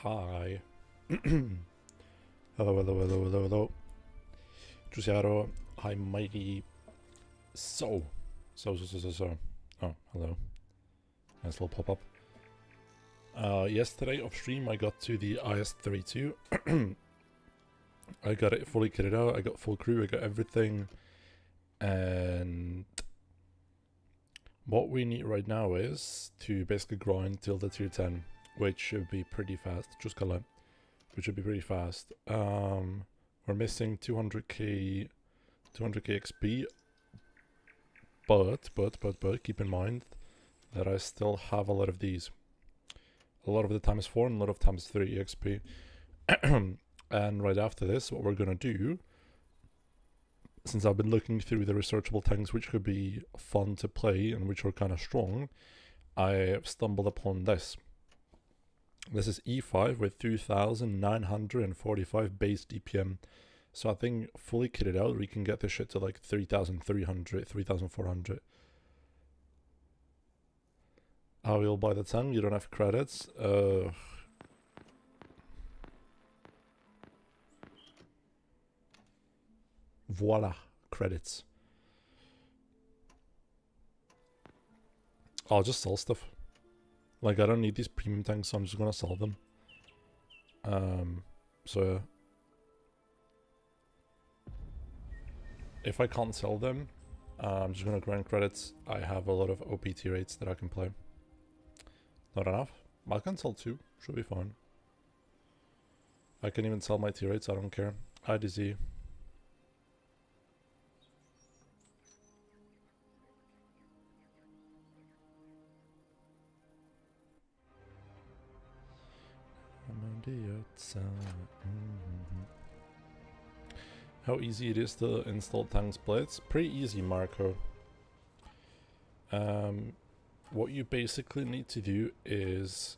Hi. Hello, hello, hello, hello, hello. Giusiaro, hi, mighty. So. Oh, hello. Nice little pop-up. Yesterday off stream I got to the IS-3-II. I got it fully kitted out, I got full crew, I got everything. And what we need right now is to basically grind till the tier 10, which should be pretty fast. Just gonna, which should be pretty fast. We're missing 200k XP, but keep in mind that I still have a lot of these. A lot of the times 4 and a lot of times 3 XP. And right after this, what we're gonna do, since I've been looking through the researchable tanks which could be fun to play and which are kind of strong, I stumbled upon this. This is E5 with 2,945 base DPM. So I think fully kitted out, we can get this shit to like 3,300, 3,400. How you'll buy the tank? You don't have credits? Voila, credits. I'll just sell stuff. Like, I don't need these premium tanks, so I'm just gonna sell them. So yeah. If I can't sell them, I'm just gonna grind credits. I have a lot of OPT rates that I can play. Not enough? I can sell 2, should be fine. I can even sell my tier rates, I don't care. IDZ. How easy it is to install tank splits? Pretty easy, Marco. What you basically need to do is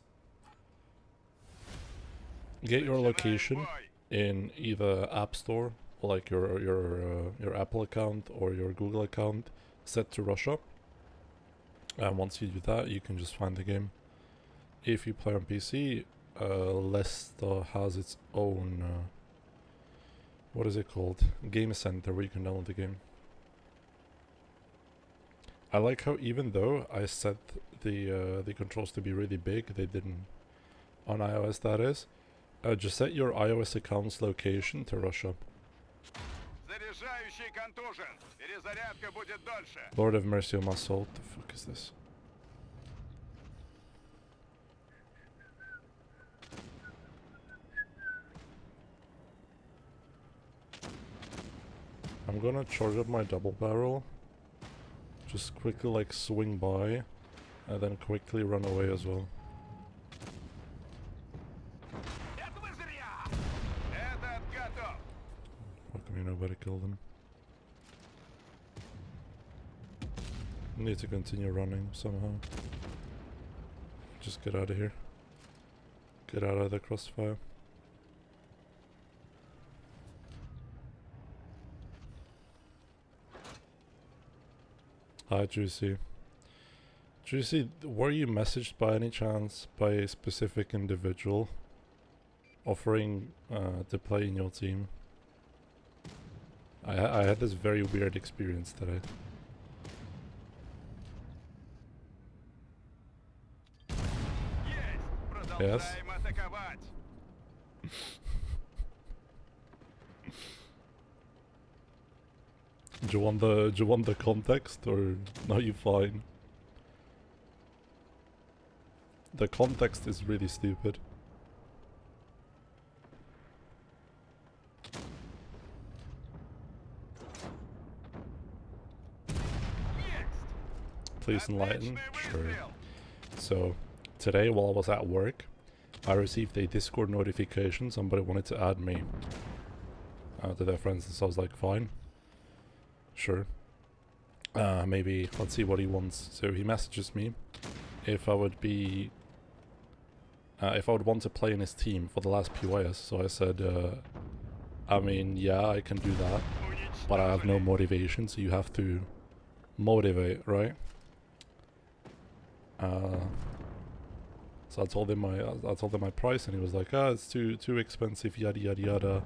get your location in either App Store, or like your Apple account or your Google account, set to Russia. And once you do that, you can just find the game. If you play on PC, Leicester has its own what is it called? Game Center, where you can download the game. I like how even though I set the controls to be really big, they didn't on iOS, that is. Just set your iOS account's location to Russia. Lord have mercy on my soul. What the fuck is this? I'm gonna charge up my double barrel. Just quickly like swing by and then quickly run away as well. Fuck me, nobody killed him. Need to continue running somehow. Just get out of here. Get out of the crossfire. Hi, Juicy. Juicy, were you messaged by any chance by a specific individual offering to play in your team? I had this very weird experience today. Yes? Do you want the context, or no? You fine? The context is really stupid. Please enlighten. Sure. So today, while I was at work, I received a Discord notification. Somebody wanted to add me to their friends, so I was like, fine. Sure. Maybe let's see what he wants. So he messages me if I would be if I would want to play in his team for the last PYS. So I said, I mean, yeah, I can do that, but I have no motivation, so you have to motivate, right? So I told him my price, and he was like, "Ah, it's too expensive, yada yada yada.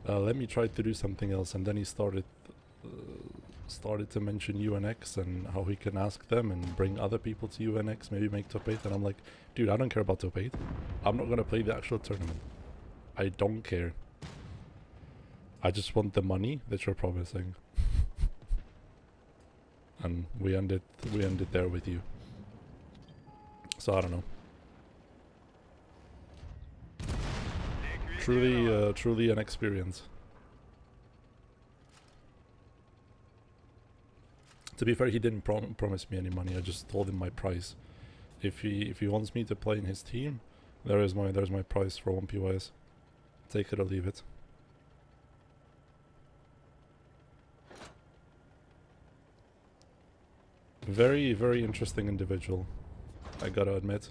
Let me try to do something else." And then he started to mention UNX and how he can ask them and bring other people to UNX, maybe make top 8. And I'm like, dude, I don't care about top 8. I'm not gonna play the actual tournament. I don't care. I just want the money that you're promising. And we ended there with you. So I don't know. Truly an experience. To be fair, he didn't promise me any money. I just told him my price. If he wants me to play in his team, there's my price for 1PYS. Take it or leave it. Very, very interesting individual, I gotta admit.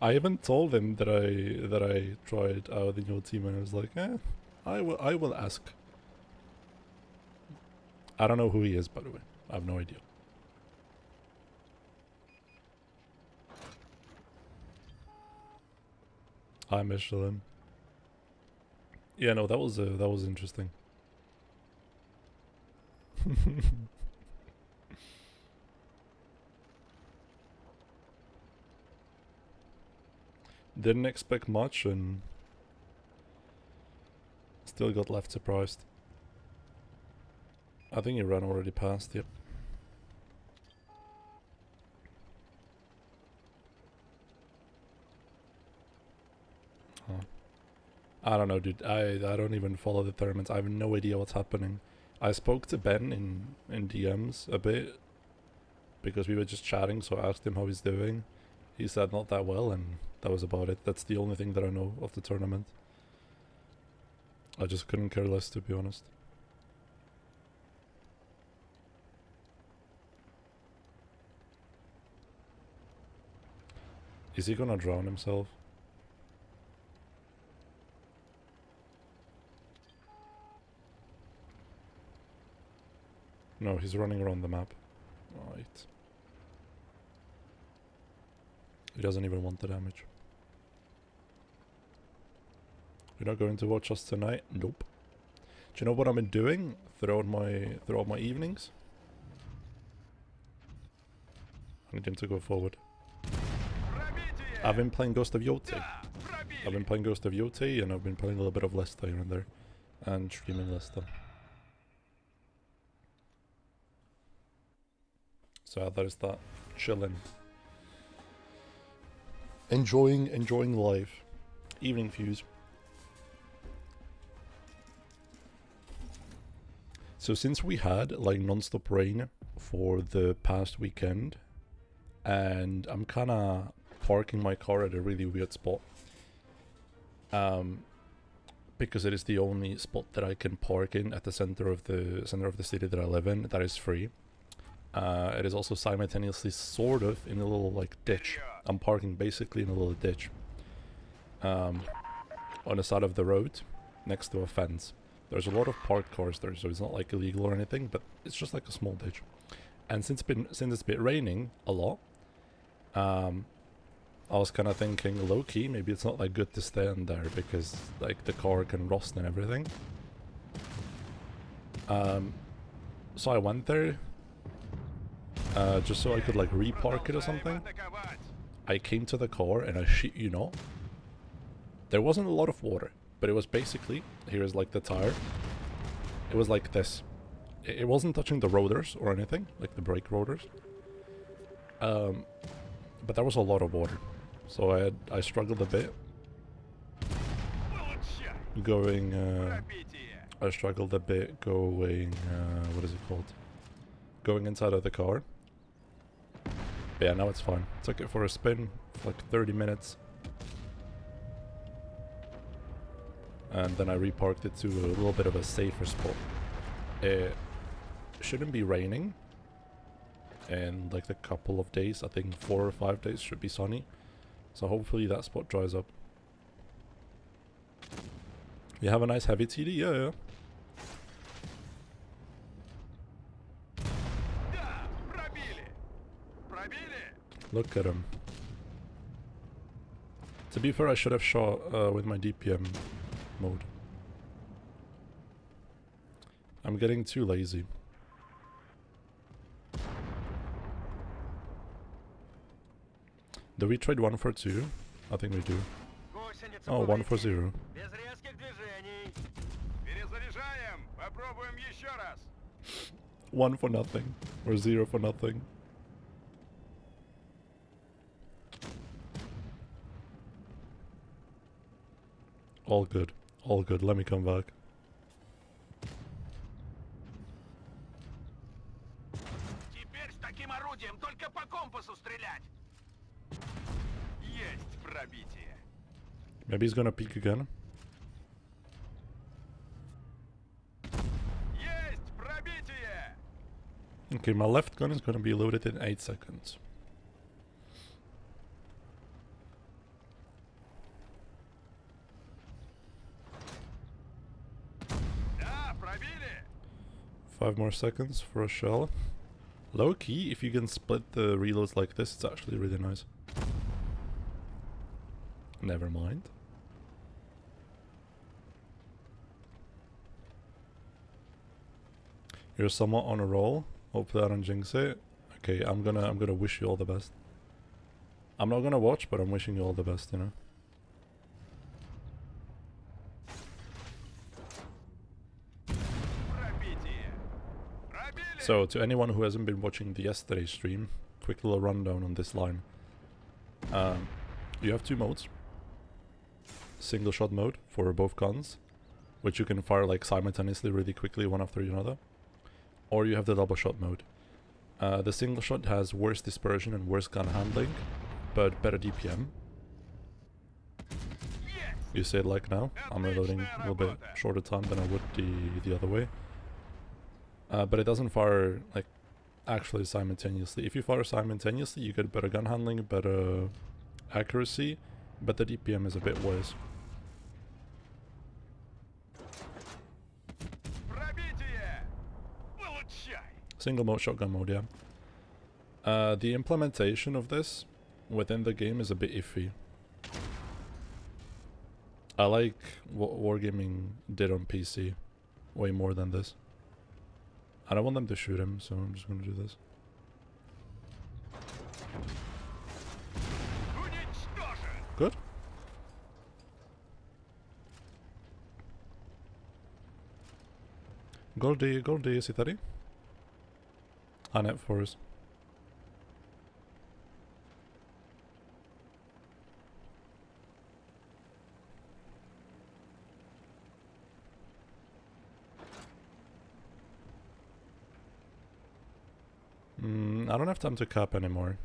I even told him that I tried out in your team, and I was like, I will ask. I don't know who he is, by the way. I have no idea. Hi, Michelin. Yeah, no, that was interesting. Didn't expect much and still got left surprised. I think your run already passed, yep. Huh. I don't know, dude. I don't even follow the tournaments. I have no idea what's happening. I spoke to Ben in DMs a bit because we were just chatting, so I asked him how he's doing. He said not that well, and that was about it. That's the only thing that I know of the tournament. I just couldn't care less, to be honest. Is he gonna drown himself? No, he's running around the map. Right. He doesn't even want the damage. You're not going to watch us tonight? Nope. Do you know what I've been doing throughout my evenings? I need him to go forward. I've been playing Ghost of Yoti. I've been playing Ghost of Yoti, and I've been playing a little bit of Leicester here and there. And streaming Leicester. So that is that. Chilling. Enjoying life. Evening views. So since we had like non-stop rain for the past weekend, and I'm kinda parking my car at a really weird spot. Because it is the only spot that I can park in at the center of the city that I live in that is free. It is also simultaneously sort of in a little like ditch. I'm parking basically in a little ditch. On the side of the road, next to a fence. There's a lot of parked cars there, so it's not like illegal or anything, but it's just like a small ditch. And since it's been raining a lot, I was kind of thinking low-key, maybe it's not that good to stand there because like the car can rust and everything. So I went there just so I could like repark it or something. I came to the car and I shit you not, there wasn't a lot of water, but it was basically, here's like the tire, it was like this. It wasn't touching the rotors or anything, like the brake rotors. But there was a lot of water. So I struggled a bit going, what is it called? Going inside of the car. But yeah, now it's fine. Took it for a spin for like 30 minutes. And then I reparked it to a little bit of a safer spot. It shouldn't be raining. And like a couple of days, I think 4 or 5 days should be sunny. So hopefully that spot dries up. You have a nice heavy TD? Yeah, yeah. Look at him. To be fair, I should have shot with my DPM mode. I'm getting too lazy. Do we trade 1 for 2? I think we do. Oh, 1 for 0. 1 for nothing. Or 0 for nothing. All good. All good. Let me come back. Maybe he's gonna peek again. Okay, my left gun is gonna be loaded in 8 seconds. Five more seconds for a shell. Low key, if you can split the reloads like this, it's actually really nice. Never mind. You're somewhat on a roll. Hopefully I don't jinx it. Okay, I'm gonna wish you all the best. I'm not gonna watch, but I'm wishing you all the best, you know. So, to anyone who hasn't been watching the yesterday's stream, quick little rundown on this line. You have 2 modes. Single shot mode for both guns, which you can fire like simultaneously really quickly one after another. Or you have the double shot mode. The single shot has worse dispersion and worse gun handling, but better DPM. You say it like now. I'm reloading a little bit shorter time than I would the other way. But it doesn't fire like actually simultaneously. If you fire simultaneously, you get better gun handling, better accuracy, but the DPM is a bit worse. Single mode shotgun mode, yeah. The implementation of this within the game is a bit iffy. I like what Wargaming did on PC way more than this. I don't want them to shoot him, so I'm just gonna do this. Good. Goldie, is he tady? A net force. I don't have time to cap anymore.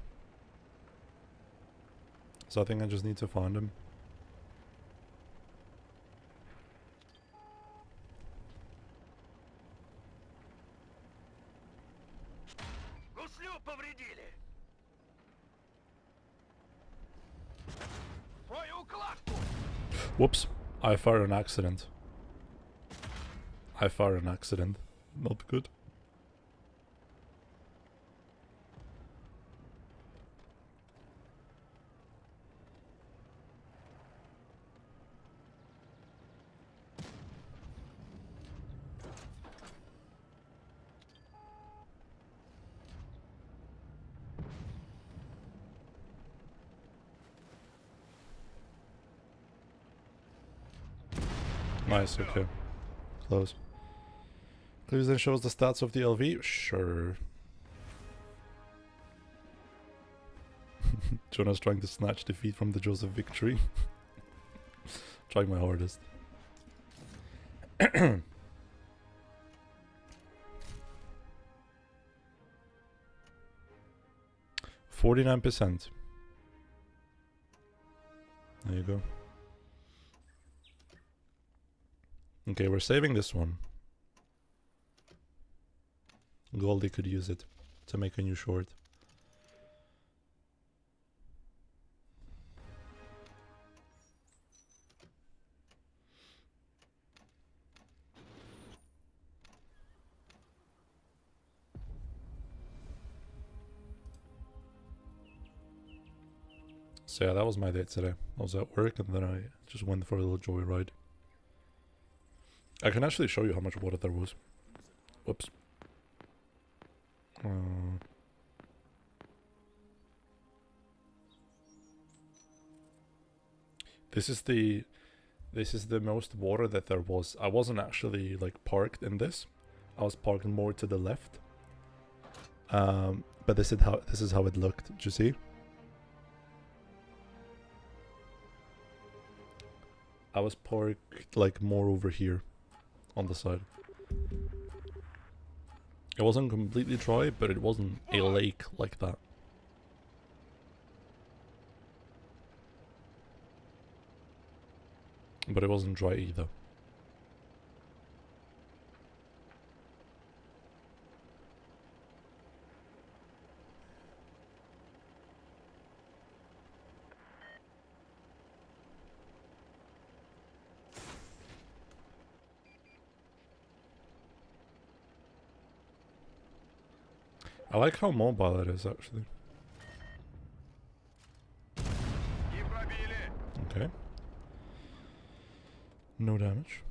So I think I just need to find him. Whoops, I fired an accident. Not good. Nice, okay. Close. Please then shows the stats of the LV? Sure. Jonas trying to snatch defeat from the jaws of victory. Trying my hardest. 49%. There you go. Okay, we're saving this one. Goldie could use it to make a new short. So yeah, that was my day today. I was at work and then I just went for a little joyride. I can actually show you how much water there was. Whoops. This is the most water that there was. I wasn't actually like parked in this. I was parked more to the left. But this is how it looked. Did you see? I was parked like more over here on the side. It wasn't completely dry, but it wasn't a lake like that. But it wasn't dry either. I like how mobile it is, actually. Okay. No damage.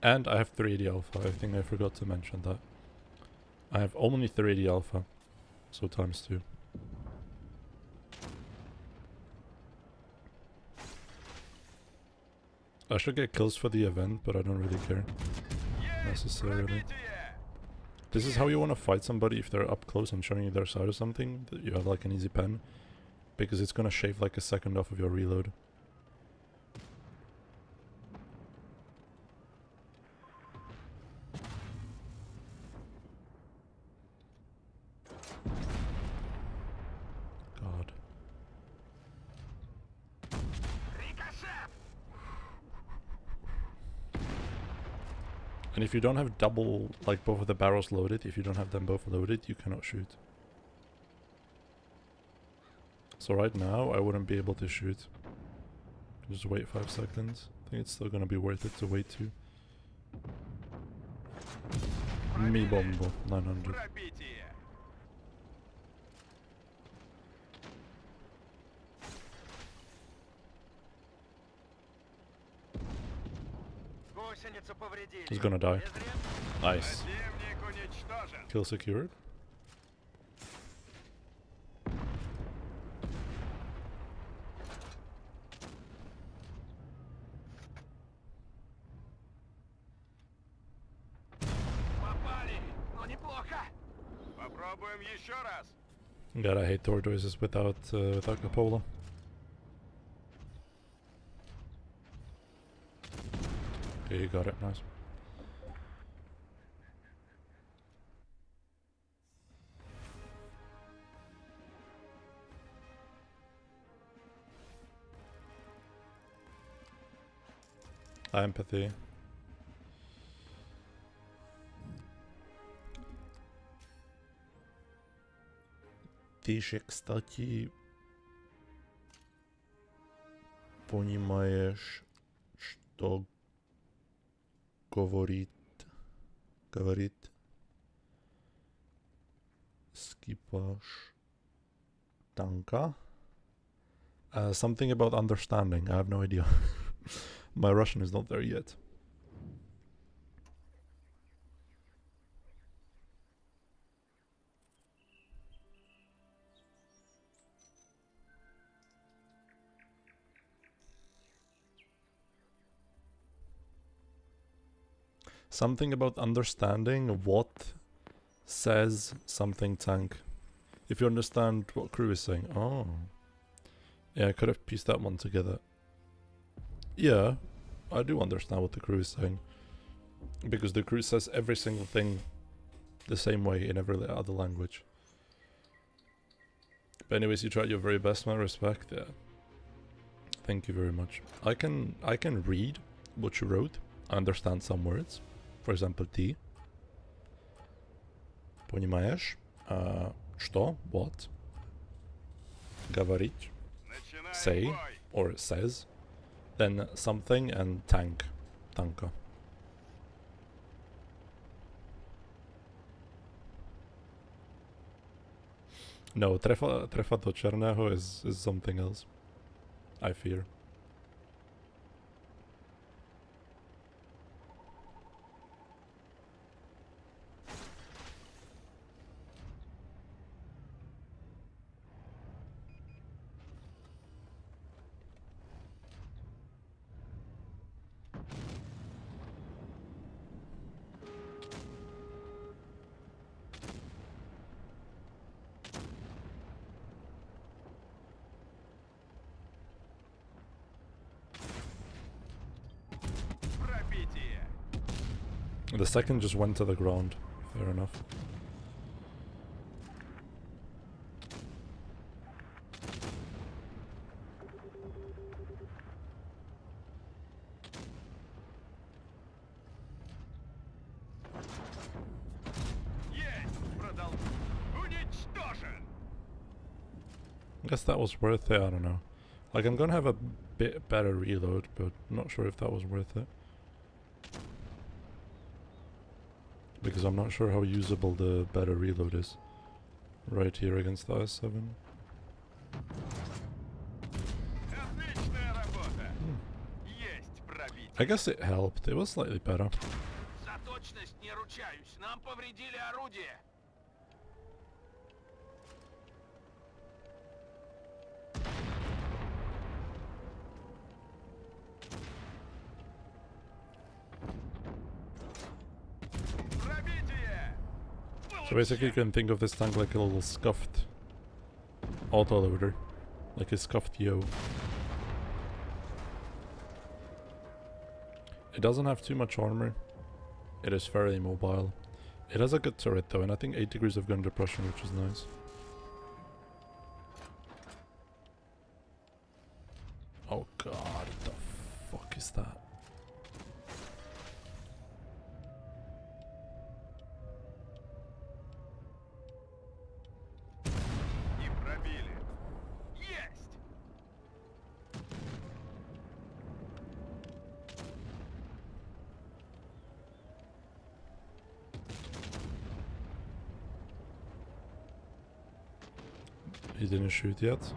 And I have 3D alpha. I think I forgot to mention that. I have only 3D alpha, so times 2. I should get kills for the event, but I don't really care necessarily. This is how you want to fight somebody if they're up close and showing you their side or something, that you have like an easy pen, because it's gonna shave like a second off of your reload. God. And if you don't have double, like both of the barrels loaded, if you don't have them both loaded, you cannot shoot. So right now, I wouldn't be able to shoot. Just wait 5 seconds. I think it's still gonna be worth it to wait too. Mi bombo, 900. He's gonna die. Nice. Kill secured. God, I hate tortoises without cupola. Okay, you got it, nice. Empathy. Ты же, кстати, понимаешь, что говорит скипаж танка? Something about understanding. I have no idea. My Russian is not there yet. Something about understanding what says something tank. If you understand what crew is saying. Oh. Yeah, I could have pieced that one together. Yeah, I do understand what the crew is saying. Because the crew says every single thing the same way in every other language. But anyways, you tried your very best, man. Respect. Yeah. Thank you very much. I can read what you wrote. I understand some words. For example, ты. Понимаешь? Что? What? Говорить. Say. Or says. Then something and tank. Tanka. No, trefa do černého is something else. I fear. The second just went to the ground. Fair enough. I guess that was worth it, I don't know. Like, I'm gonna have a bit better reload, but I'm not sure if that was worth it. Because I'm not sure how usable the better reload is. Right here against the IS-7. I guess it helped. It was slightly better. So basically you can think of this tank like a little scuffed autoloader. Like a scuffed Yo. It doesn't have too much armor. It is fairly mobile. It has a good turret though, and I think 8 degrees of gun depression, which is nice. Oh god, what the fuck is that? He didn't shoot yet.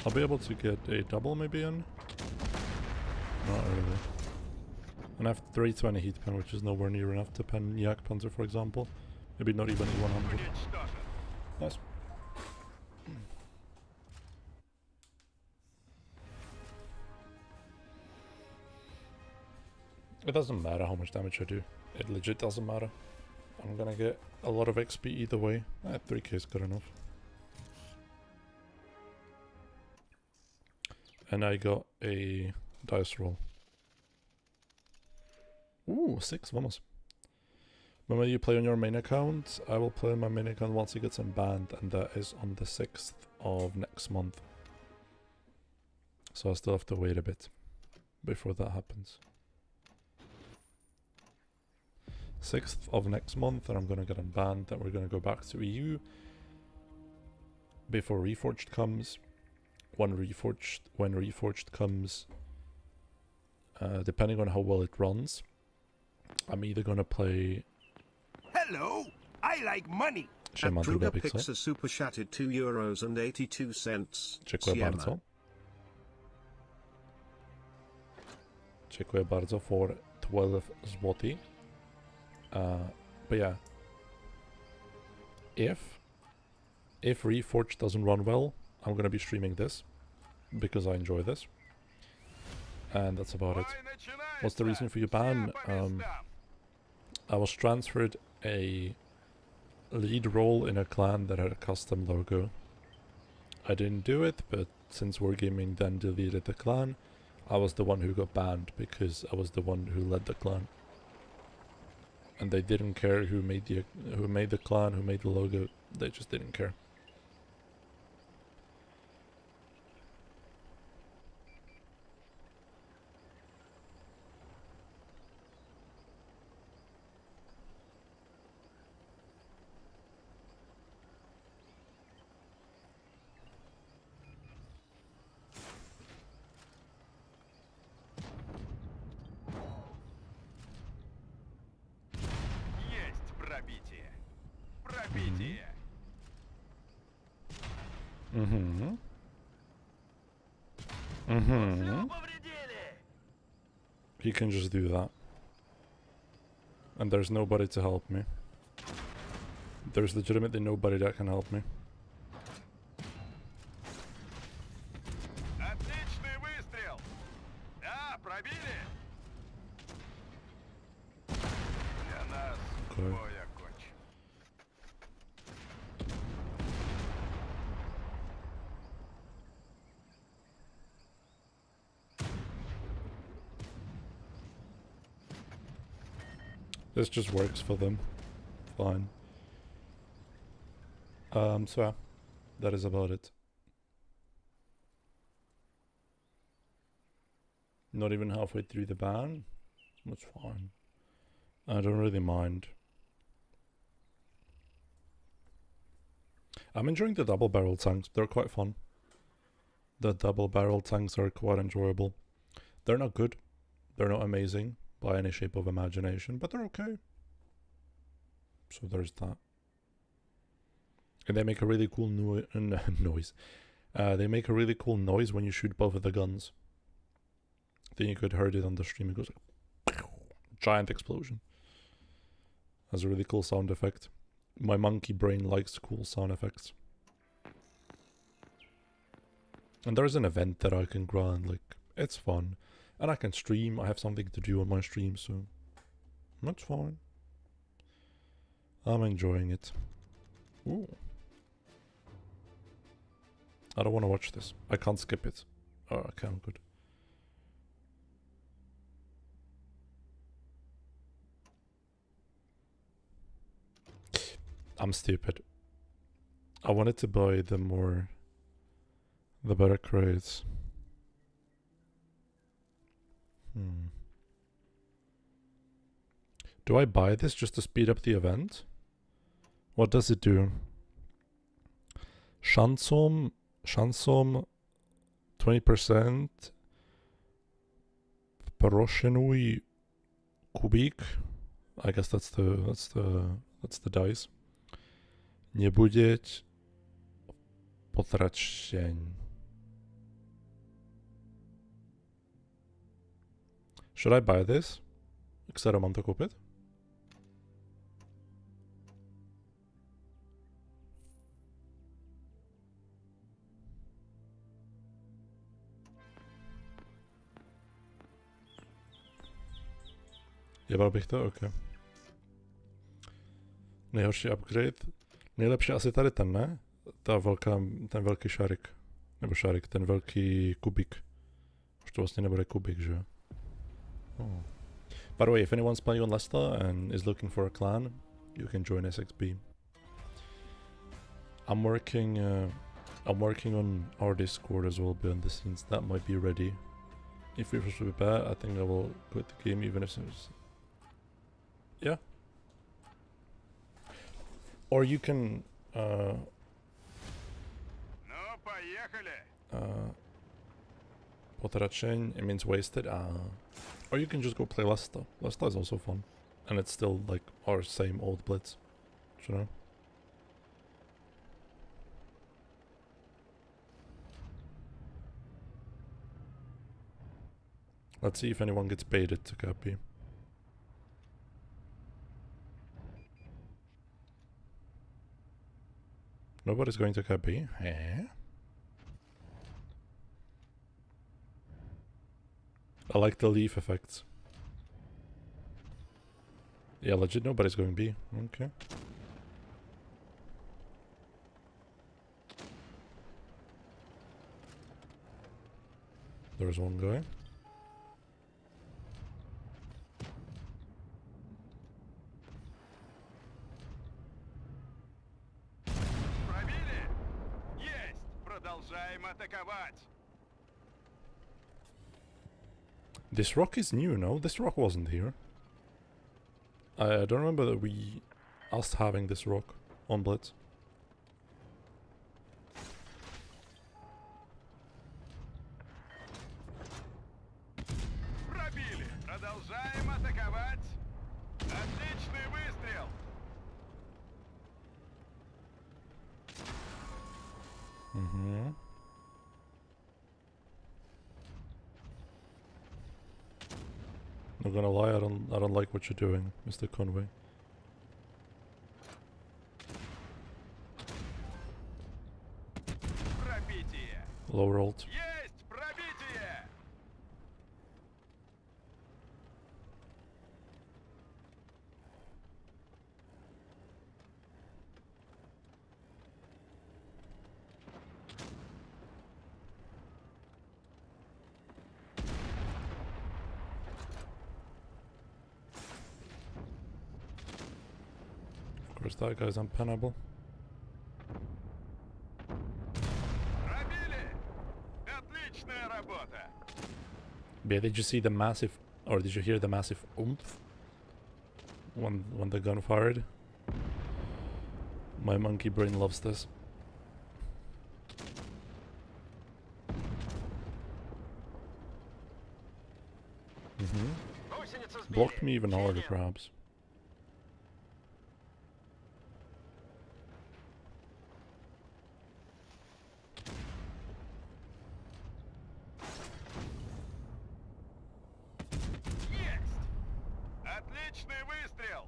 I'll be able to get a double maybe in? Not really. And I have 320 heat pen, which is nowhere near enough to pen Yak Panzer, for example. Maybe not even E100. Nice. It doesn't matter how much damage I do. It legit doesn't matter. I'm gonna get a lot of XP either way. 3k is good enough. And I got a dice roll. Ooh, 6, vamos. When will you play on your main account? I will play on my main account once it gets unbanned, and that is on the 6th of next month. So I still have to wait a bit before that happens. 6th of next month, and I'm gonna get unbanned, and we're gonna go back to EU before Reforged comes. When Reforged comes, depending on how well it runs, I'm either gonna play. Hello, I like money. Truga picks a super chatted €2.82. Dziękuję bardzo. Dziękuję bardzo for 12 złoty. But yeah, if Reforged doesn't run well, I'm gonna be streaming this because I enjoy this, and that's about it. What's the reason for your ban? I was transferred a lead role in a clan that had a custom logo. I didn't do it, but since Wargaming then deleted the clan, I was the one who got banned because I was the one who led the clan. And they didn't care who made the clan, who made the logo. They just didn't care. Mm-hmm. Mm-hmm. He can just do that. And there's nobody to help me. There's legitimately nobody that can help me. Okay. This just works for them. Fine. So yeah, that is about it. Not even halfway through the ban. That's fine. I don't really mind. I'm enjoying the double barrel tanks. They're quite fun. The double barrel tanks are quite enjoyable. They're not good. They're not amazing by any shape of imagination, but they're okay. So there's that. And they make a really cool noise. They make a really cool noise when you shoot both of the guns. I think you could heard it on the stream. It goes like giant explosion. Has a really cool sound effect. My monkey brain likes cool sound effects. And there's an event that I can grind, like, it's fun. And I can stream, I have something to do on my stream, so that's fine. I'm enjoying it. Ooh. I don't want to watch this. I can't skip it. Oh, I can, good. I'm stupid. I wanted to buy the better crates. Do I buy this just to speed up the event? What does it do? Shansom 20%. Poroshenuj kubík. I guess that's the dice. Nebuděť potračeň. Should I buy this? Které mám to koupit? Jebal bych to? OK. Nejhorší upgrade? Nejlepší asi tady ten, ne? Ten velký šárik. Nebo šárik, ten velký kubík. Už to vlastně nebude kubík, že jo? Oh. By the way, if anyone's playing on Leicester and is looking for a clan, you can join SXB. I'm working on our Discord as well behind the scenes. That might be ready. If we were to be bad, I think I will quit the game even if it's... Yeah. Or you can... Potračeň, it means wasted. Or you can just go play Leicester. Leicester is also fun. And it's still like our same old Blitz. You know? Let's see if anyone gets baited to copy. Nobody's going to copy. Eh? I like the leaf effects. Yeah, legit nobody's going B. Okay. There's one guy. Пробили? Есть! Продолжаем атаковать! This rock is new, no? This rock wasn't here. I don't remember that us having this rock on Blitz. Пробили! Продолжаем атаковать! Отличный выстрел! Mm-hmm. Not gonna lie, I don't like what you're doing, Mr. Conway. Пробитие! Lower ult. Есть! Пробитие! Of course, that guy's unpennable. Пробили! Отличная работа! Yeah, did you see the massive, or did you hear the massive oomph when the gun fired? My monkey brain loves this. Blocked me even harder, perhaps. Есть! Отличный выстрел!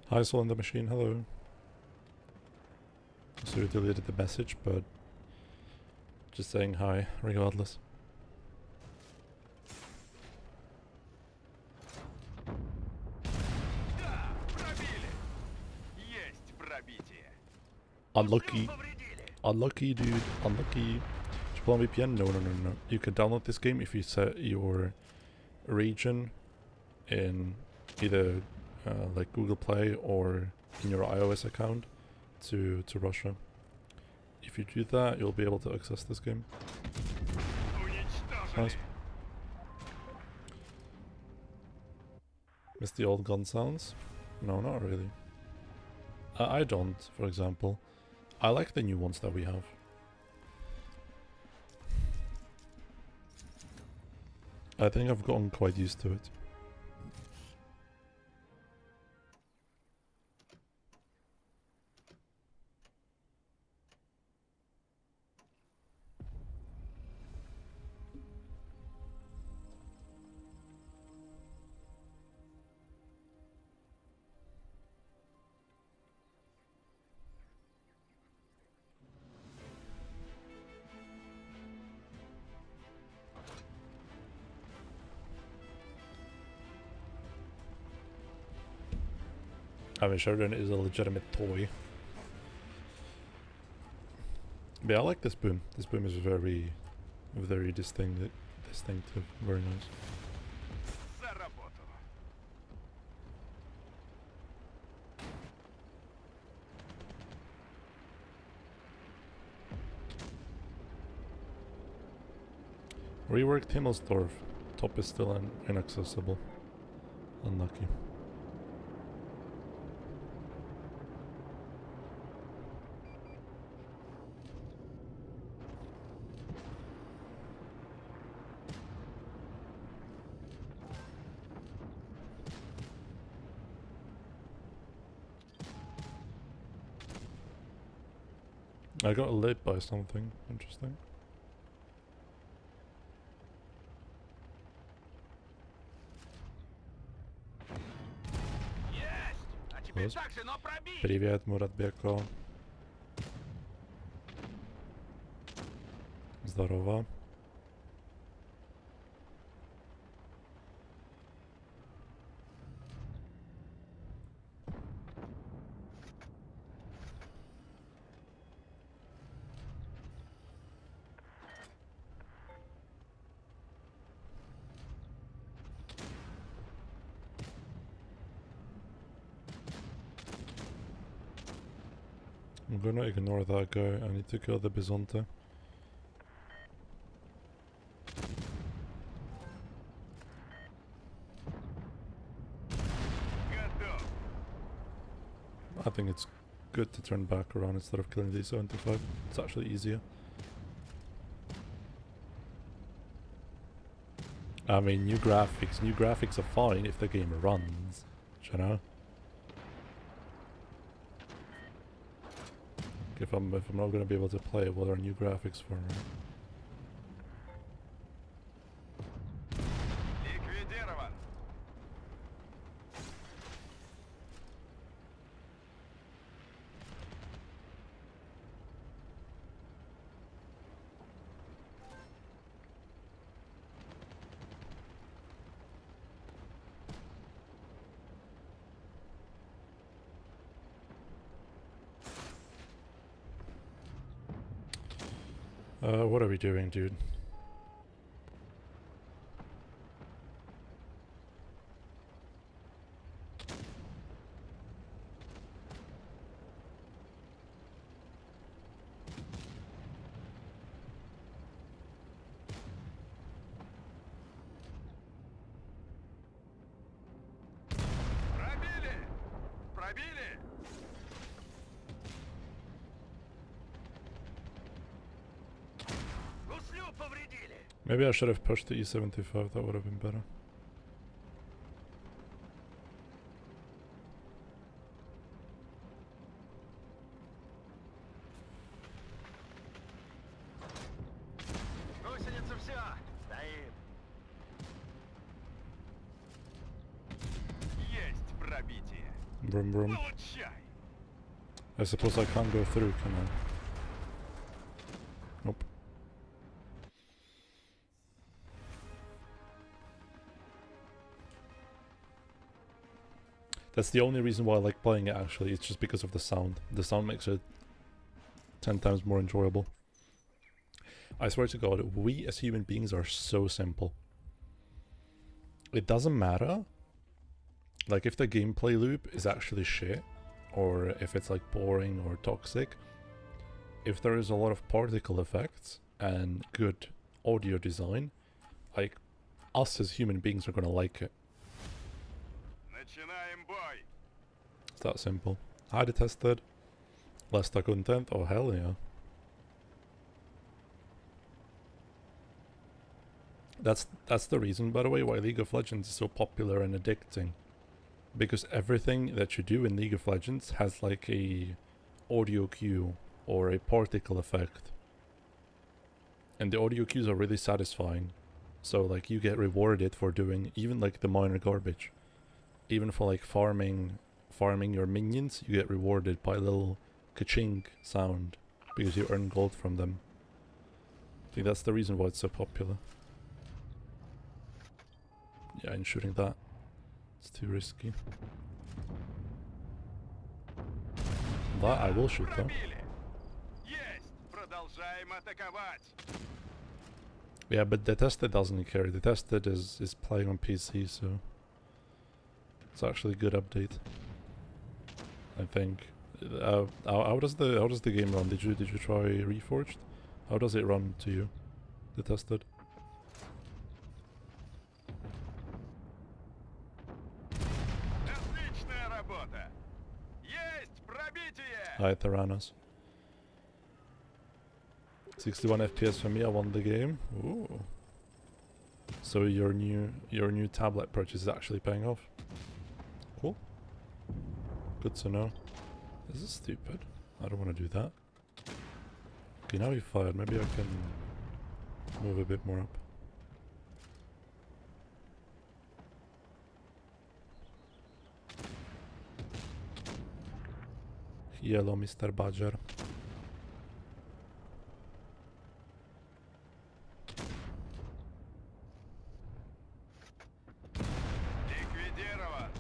Hi, Soul in the Machine, hello. So you deleted the message, but just saying hi, regardless. Да! Пробили! Есть пробитие! Unlucky. Повредили! Unlucky, dude. Unlucky. Did you play on VPN? No, no, no, no. You can download this game if you set your region in either like Google Play or in your iOS account to Russia. If you do that, you'll be able to access this game. Уничтожили! Nice. Miss the old gun sounds? No, not really. I don't, for example. I like the new ones that we have. I think I've gotten quite used to it. I mean, Sheridan is a legitimate toy. But I like this boom. This boom is very distinctive. Very nice. За работу! Reworked Himmelsdorf. Top is still inaccessible. Unlucky. I got lit by something interesting. Есть! А теперь Yes. так же, но пробить! Привет, Muratbeko. Здорово. gonna ignore that guy. I need to kill the Bisonte. Готов. I think it's good to turn back around instead of killing the E-75. It's actually easier. I mean, new graphics are fine if the game runs, you know? If I'm not gonna be able to play, what are new graphics for, right? Ликвидирован. What are we doing, dude? Пробили. Пробили. Гуслю повредили. Maybe I should have pushed the E-75, that would have been better. Гусеница все. Стоим. Есть пробитие. Vroom vroom. Получай. I suppose I can't go through, can I? Nope. That's the only reason why I like playing it, actually. It's just because of the sound. The sound makes it 10 times more enjoyable. I swear to God, we as human beings are so simple. It doesn't matter, like, if the gameplay loop is actually shit, or if it's like boring or toxic. If there is a lot of particle effects and good audio design, like, us as human beings are gonna like it. Начинаем бой. It's that simple. I detested. Lesta content? Oh hell yeah. That's the reason, by the way, why League of Legends is so popular and addicting. Because everything that you do in League of Legends has like a audio cue or a particle effect. And the audio cues are really satisfying. So like you get rewarded for doing even like the minor garbage. Even for like farming your minions, you get rewarded by a little ka-chink sound because you earn gold from them. I think that's the reason why it's so popular. Yeah, and shooting that, it's too risky. That I will shoot though. Пробили. Есть. Продолжаем атаковать. Yeah, but the tested doesn't care. The tested is playing on PC, so it's actually a good update, I think. How does the game run? Did you try Reforged? How does it run to you? The tested. Отличная работа. Есть пробитие. Hi, Theranos. 61 FPS for me. I won the game. Ooh. So your new tablet purchase is actually paying off. Cool. Good to know. This is stupid. I don't want to do that. Okay, now he fired. Maybe I can move a bit more up. Hello, Mr. Badger. Ликвидирован.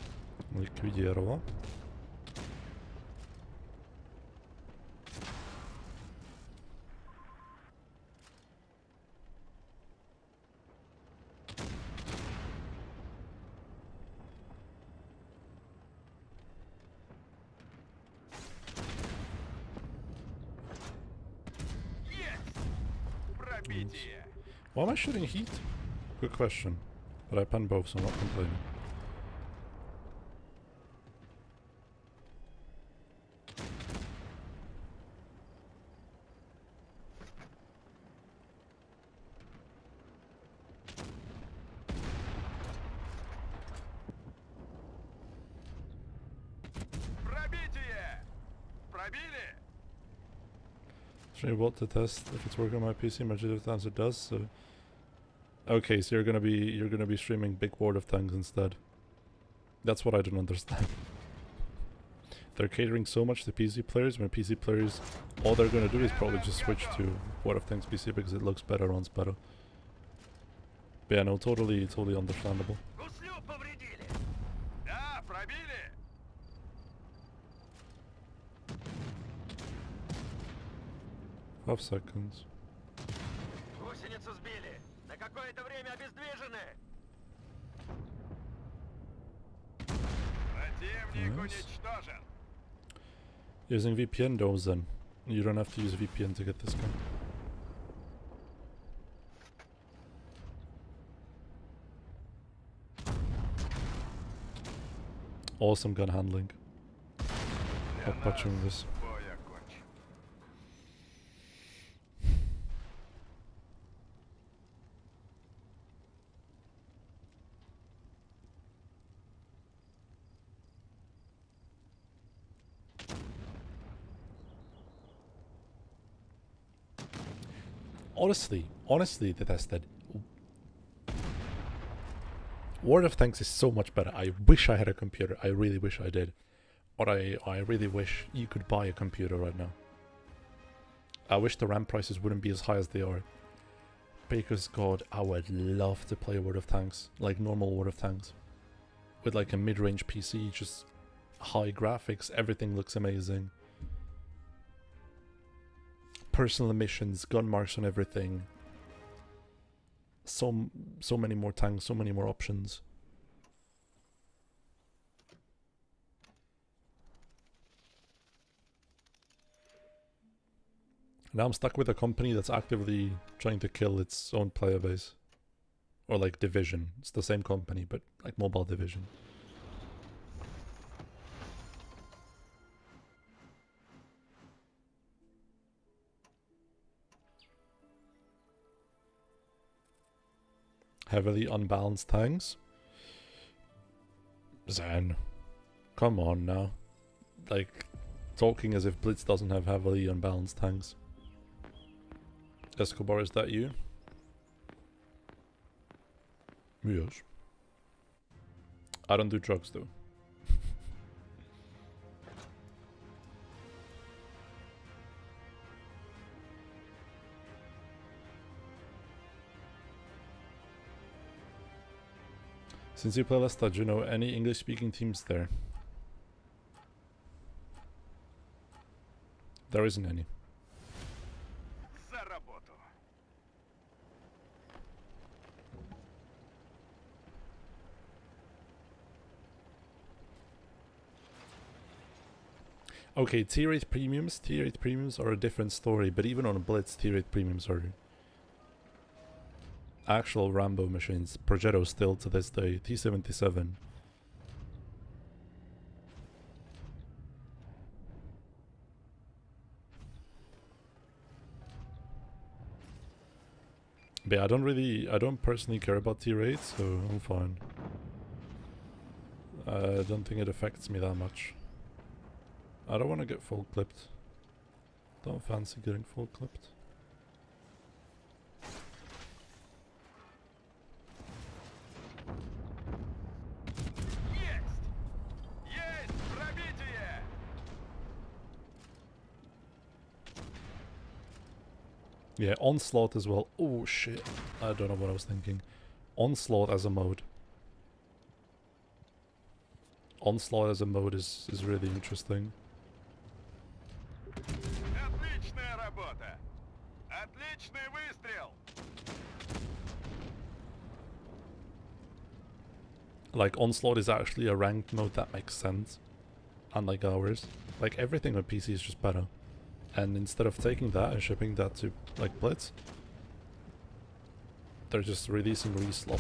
Ликвидировал. Why am I shooting heat? Good question. But I pen both, so I'm not complaining. Пробитие! Пробили? Should I want to test if it's working on my PC? My GTF answer does. So okay, so you're gonna be streaming Big World of Tanks instead. That's what I don't understand. They're catering so much to PC players when PC players, all they're gonna do is probably just switch to World of Tanks PC because it looks better, runs better. But yeah, no, totally understandable. Гуслю повредили. Да, пробили. 5 seconds. Гусеницу сбили. На какое-то время обездвижены. Противник Nice. уничтожен. Using VPN though, then. You don't have to use VPN to get this gun. Awesome gun handling. Для Not touching this. бой окончен. Honestly, detested. World of Tanks is so much better. I wish I had a computer. I really wish I did. Or I really wish you could buy a computer right now. I wish the RAM prices wouldn't be as high as they are. Because God, I would love to play World of Tanks. Like normal World of Tanks. With like a mid-range PC, just high graphics, everything looks amazing. Personal missions, gun marks on everything. So many more tanks, so many more options. Now I'm stuck with a company that's actively trying to kill its own player base. Or like Division. It's the same company, but like Mobile Division. Heavily unbalanced tanks. Zen. Come on now. Like, talking as if Blitz doesn't have heavily unbalanced tanks. Escobar, is that you? Yes. I don't do drugs though. Since you play Leicester, do you know any English-speaking teams there? There isn't any. За работу. Okay, tier 8 premiums. Tier 8 premiums are a different story, but even on a Blitz, tier 8 premiums are actual Rambo machines. Progetto still to this day. T-77. But yeah, I don't personally care about tier 8, so I'm fine. I don't think it affects me that much. I don't want to get full clipped. Don't fancy getting full clipped. Есть! Есть пробитие! Yeah, Onslaught as well. Oh shit. I don't know what I was thinking. Onslaught as a mode. Onslaught as a mode is really interesting. Отличная работа! Отличный выстрел! Like, Onslaught is actually a ranked mode that makes sense. Unlike ours. Like, everything on PC is just better. And instead of taking that and shipping that to, like, Blitz, they're just releasing reslop.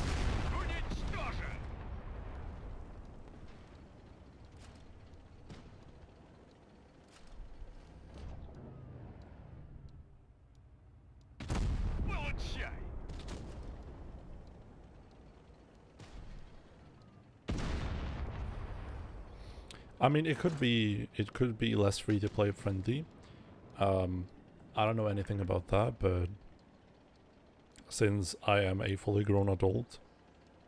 Уничтожен! Получай! I mean, it could be less free to play friendly. I don't know anything about that, but since I am a fully grown adult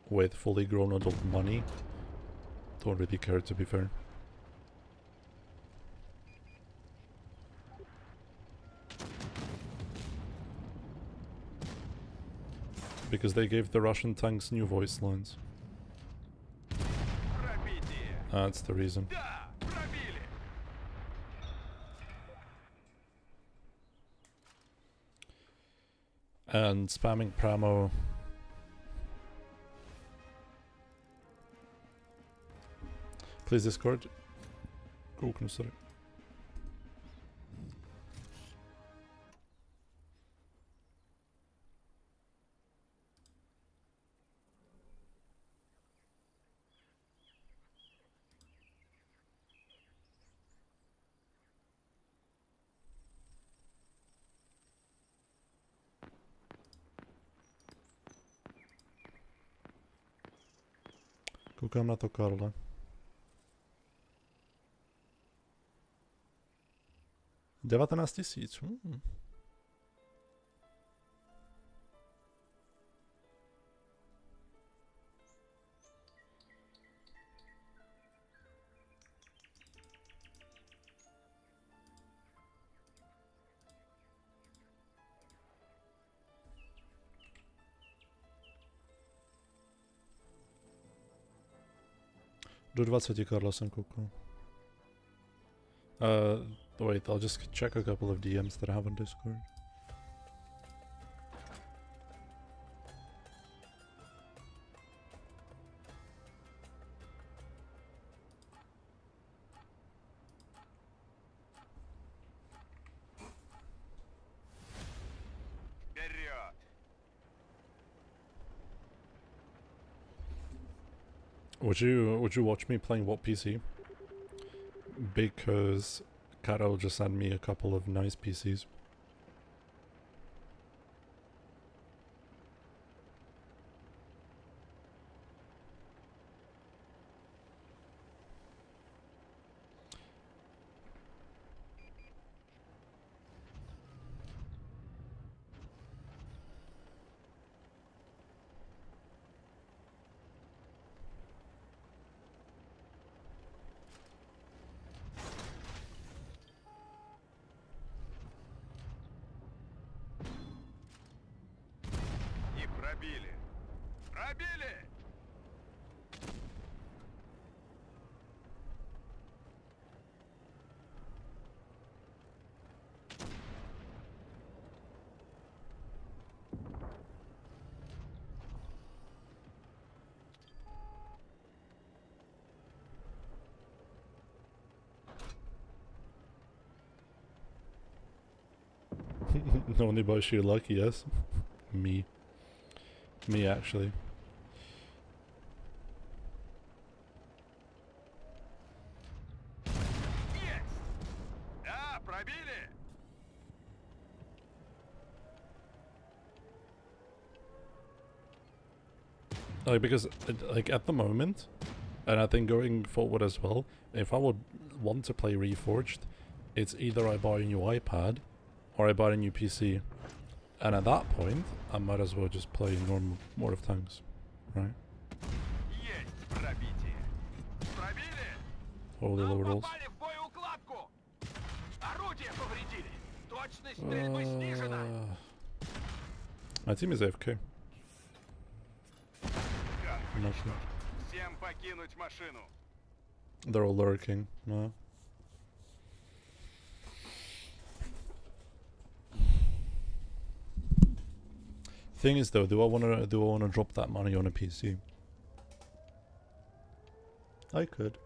with fully grown adult money, don't really care, to be fair. Because they gave the Russian tanks new voice lines. Пробитие! That's the reason. Да! Пробили! And spamming Pramo. Please Discord. Go consider. Kukam na to, Karle. $19 000. Do 20 Karla jsem koukal. Wait, I'll just check a couple of DMs that I have on Discord. Вперед! Would you watch me playing what PC? Because Carol just sent me a couple of nice PCs. И пробили! Пробили! Only by sheer luck, yes. Me. Me, actually. Есть! Да, пробили! Like, because, like, at the moment, and I think going forward as well, if I would want to play Reforged, it's either I buy a new iPad, or I buy a new PC. And at that point, I might as well just play normal World of Tanks, right? Есть пробитие! Пробили! Holy Нам Lord rolls. попали в боеукладку! Орудие повредили! Точность стрельбы снижена! My team is AFK. Как I'm not уничтожен? sure. Всем покинуть машину! They're all lurking. No. Thing is though, do I wanna drop that money on a PC? I could.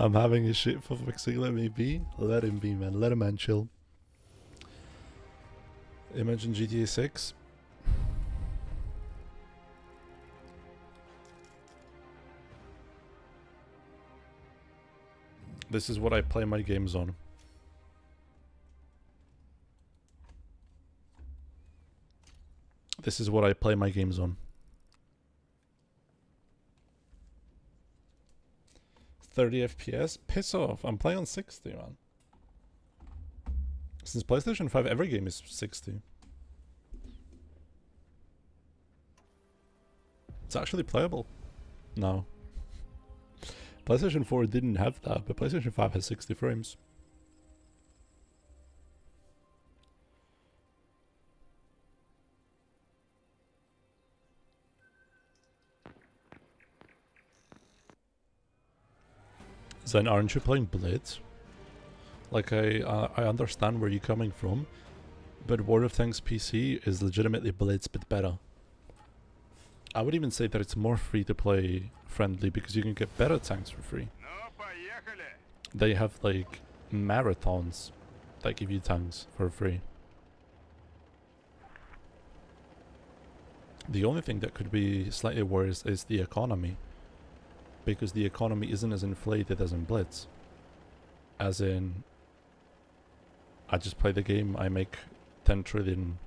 I'm having a shit for fixing. Let me be. Let him be, man. Let a man chill. Imagine GTA 6. This is what I play my games on. This is what I play my games on. 30 FPS? Piss off. I'm playing on 60, man. Since PlayStation 5, every game is 60. It's actually playable. No. PlayStation 4 didn't have that, but PlayStation 5 has 60 frames. Then aren't you playing Blitz? Like, I understand where you're coming from, but World of Tanks PC is legitimately Blitz but better. I would even say that it's more free to play friendly because you can get better tanks for free. They have like marathons that give you tanks for free. The only thing that could be slightly worse is the economy, because the economy isn't as inflated as in Blitz. As in, I just play the game, I make 10 trillion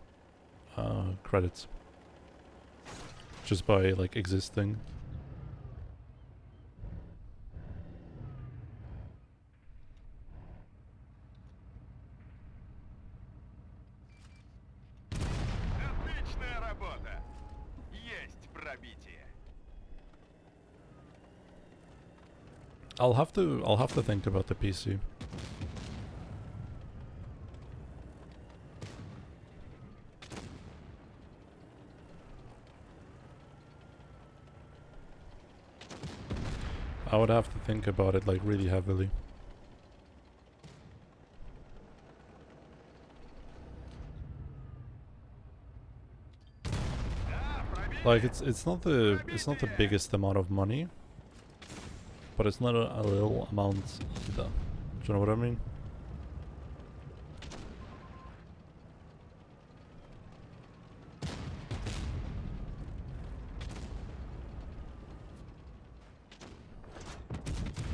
credits just by like existing. Отличная работа. Есть пробитие. I'll have to think about the PC. I would have to think about it like really heavily. Like it's not the biggest amount of money, but it's not a little amount either. Do you know what I mean?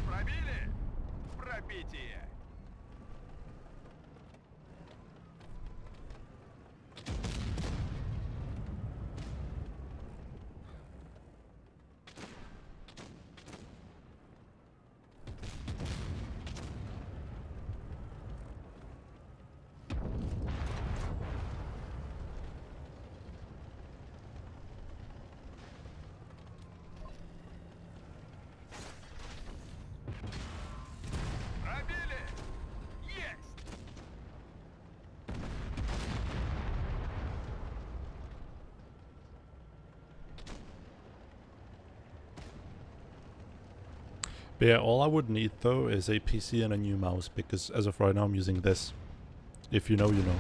Пробили? Пробитие. Пробили? Есть! But yeah, all I would need though is a PC and a new mouse, because as of right now I'm using this. If you know, you know.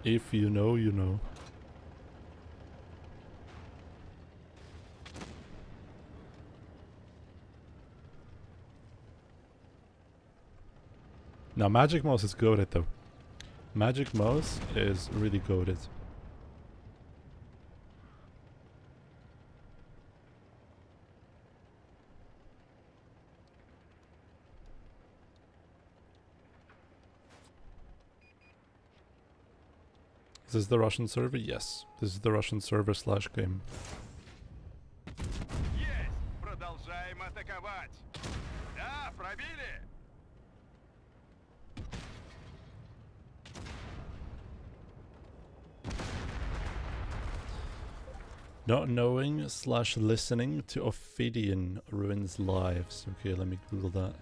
If you know, you know. Now Magic Mouse is goated though. Magic Mouse is really goated. Is this the Russian server? Yes. This is the Russian server / game. Есть! Продолжаем атаковать. Да, пробили? Not knowing / listening to Ophidian ruins lives. Okay, let me Google that.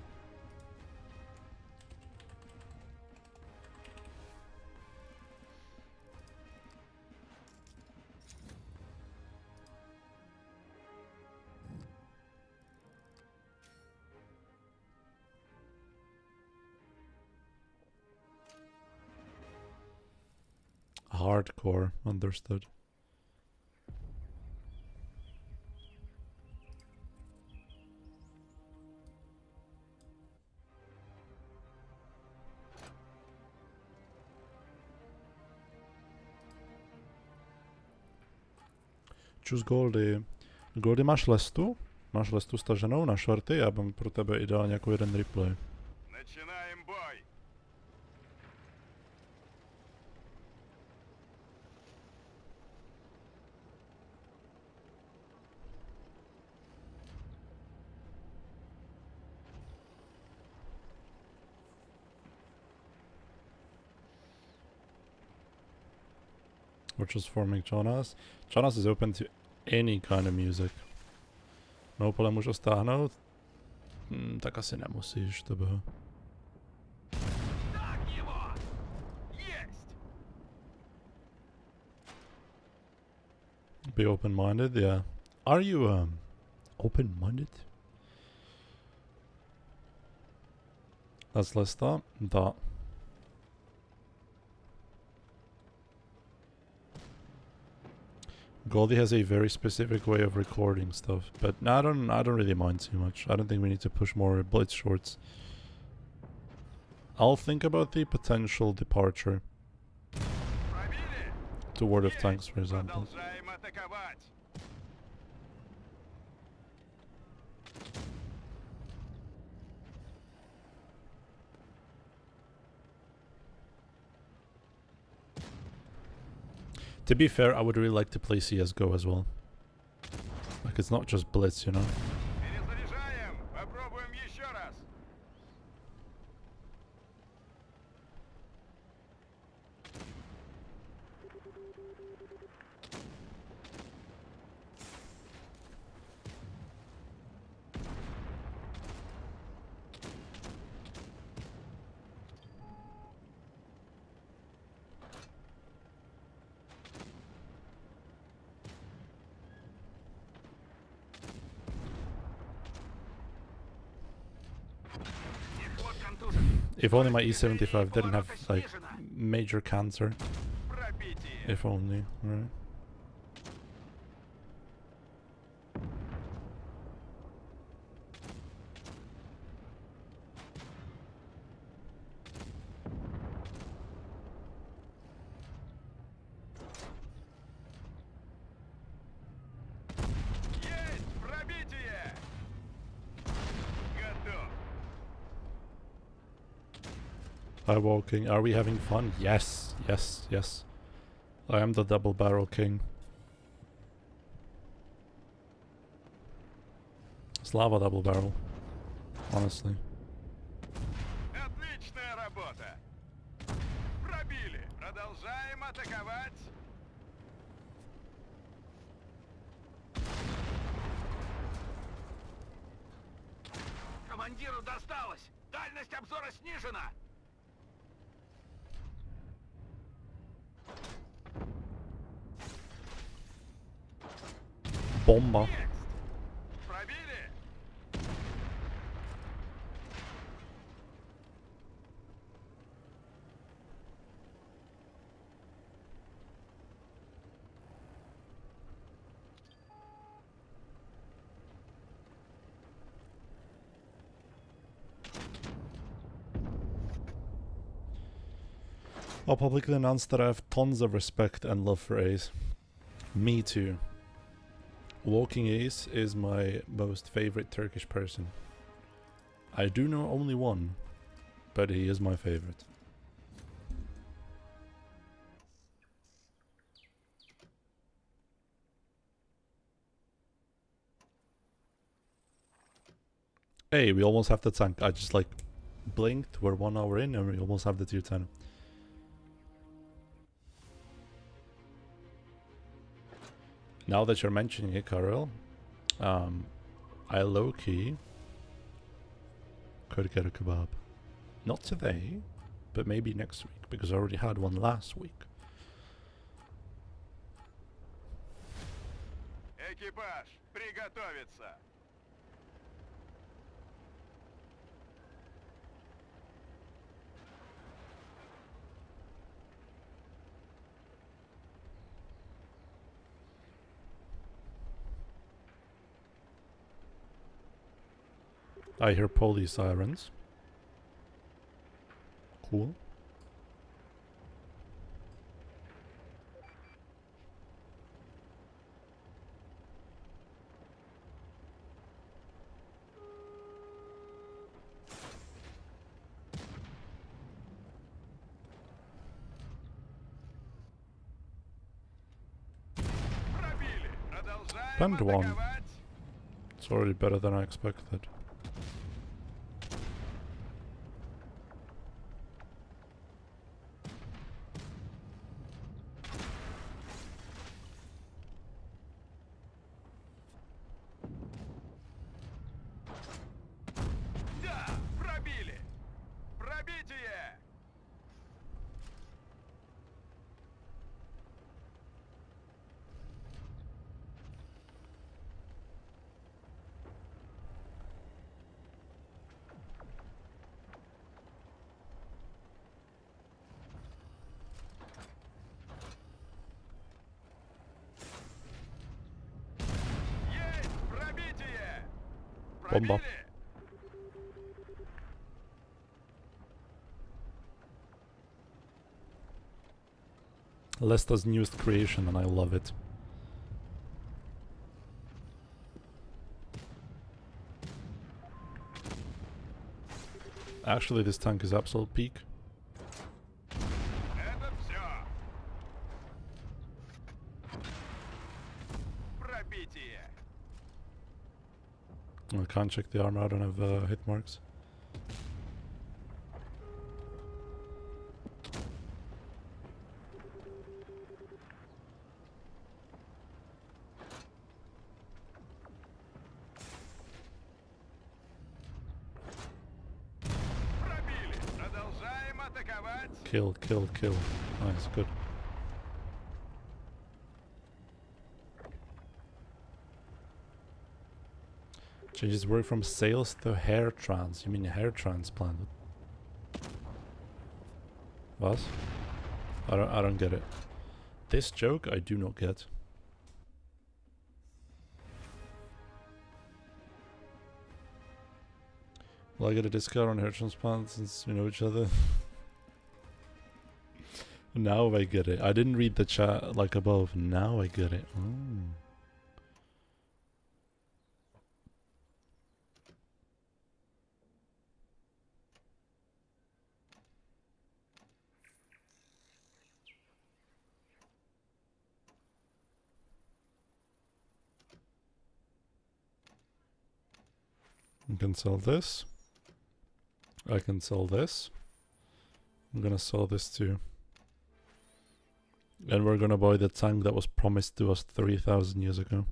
Hardcore, understood. Čus Goldie. Goldie, máš lestu? Máš lestu staženou na shorty? Já mám pro tebe ideálně jako jeden replay. Начинаем бой. We're just forming Jonas. Jonas is open to any kind of music. No pole můžu stáhnout? Tak asi nemusíš, tebe. Так его! Есть! Be open-minded, yeah. Are you, open-minded? That's Lesta. Da. Goldie has a very specific way of recording stuff, but I don't really mind too much. I don't think we need to push more blitz shorts. I'll think about the potential departure Пробили? to World of Есть! Tanks, for example. Продолжаем атаковать. To be fair, I would really like to play CSGO as well. Like, it's not just blitz, you know? Перезаряжаем. Попробуем еще раз. И ход контужен. If only my E75 didn't have, like, major cancer. Пробитие. If only, right? Есть! Пробитие! Готов. Hi, Walking. Are we having fun? Yes, yes, yes. I am the double barrel king. Slava double barrel. Honestly. Отличная работа. Пробили. Продолжаем атаковать. Командиру досталось. Дальность обзора снижена. Bomba. Есть. Пробили. I'll publicly announce that I have tons of respect and love for Ace. Me too. Walking Ace is my most favorite Turkish person. I do know only one, but he is my favorite. Hey, we almost have the tank. I just like blinked, we're 1 hour in and we almost have the tier 10. Now that you're mentioning it, Karel, I low-key could get a kebab. Not today, but maybe next week, because I already had one last week. Экипаж, приготовиться. I hear police sirens. Cool. Spend one. It's already better than I expected. Да, пробили. Пробитие. Есть пробитие. Бомба. Пробили. Leicester's newest creation, and I love it. Actually, this tank is absolute peak. Это все. Пробитие. I can't check the armor, I don't have hit marks. Пробили. Продолжаем атаковать. Kill, kill, kill. Nice, good. Changes work from sales to hair trans. You mean hair transplant? What? I don't get it. This joke I do not get. Will I get a discount on hair transplant since we know each other? Now I get it. I didn't read the chat like above. Now I get it. Oh. I can sell this. I can sell this. I'm gonna sell this too. And we're gonna buy the tank that was promised to us 3,000 years ago.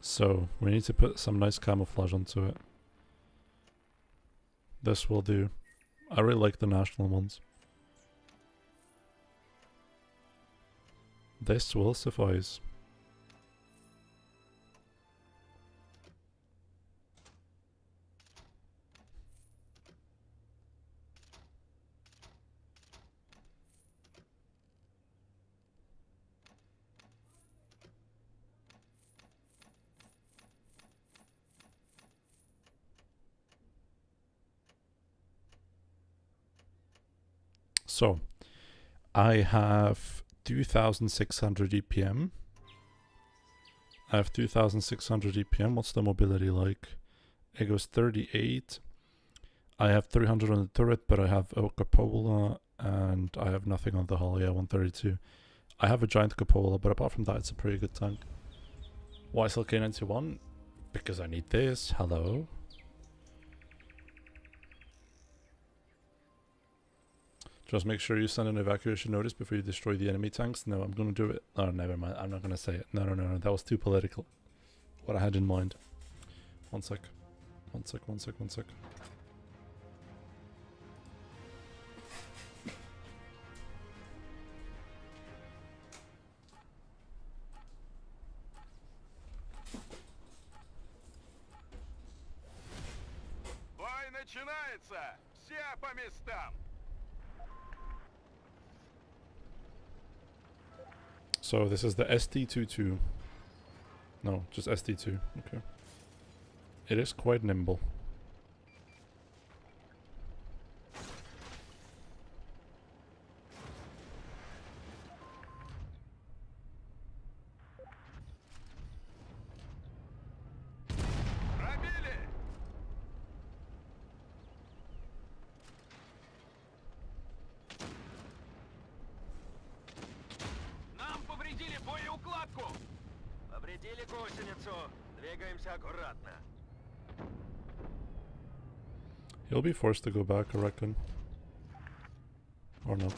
So, we need to put some nice camouflage onto it. This will do. I really like the national ones. This will suffice. So, I have 2600 EPM. I have 2600 EPM. What's the mobility like? It goes 38. I have 300 on the turret, but I have a cupola and I have nothing on the hull. Yeah, 132. I have a giant cupola, but apart from that, it's a pretty good tank. Why still K91? Because I need this. Hello. Just make sure you send an evacuation notice before you destroy the enemy tanks. No, I'm gonna do it. Oh, never mind. I'm not gonna say it. No, that was too political. What I had in mind. One sec. One sec. Бой начинается! Все по местам! So this is the IS-3-II. No, just IS-3-II. Okay. It is quite nimble. Повредили гусеницу. Двигаемся аккуратно. He'll be forced to go back, I reckon. Or not.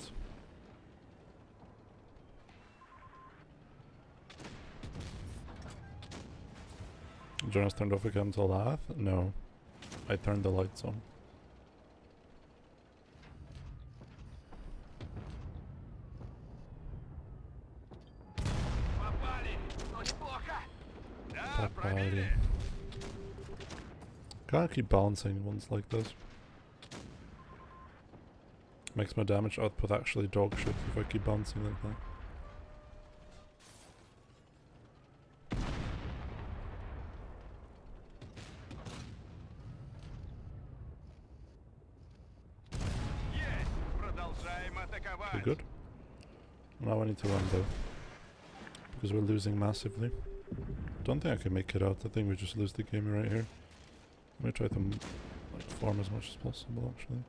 Jonas turned off again to laugh? No. I turned the lights on. Попали! Ну неплохо! Да, Попали. пробили! Can't keep balancing ones like this. Makes my damage output actually dog shit if I keep bouncing like that. Есть! Продолжаем атаковать! Okay, good. Now I need to run though. Because we're losing massively. Don't think I can make it out. I think we just lose the game right here. Let me try to like, farm as much as possible actually.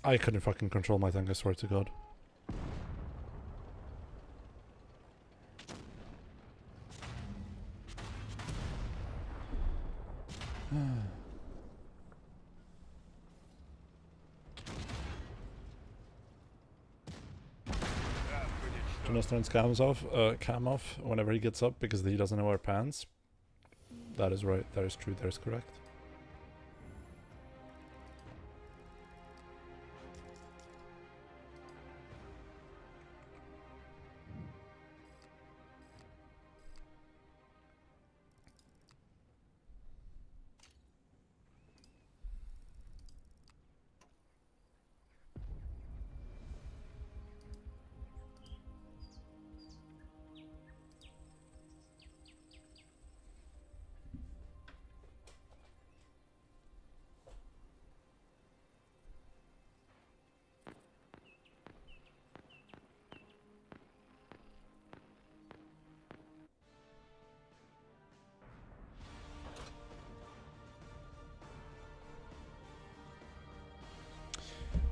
I couldn't fucking control my tank, I swear to god. Jonas turns cam off whenever he gets up because he doesn't wear pants. That is right, that is true, that is correct.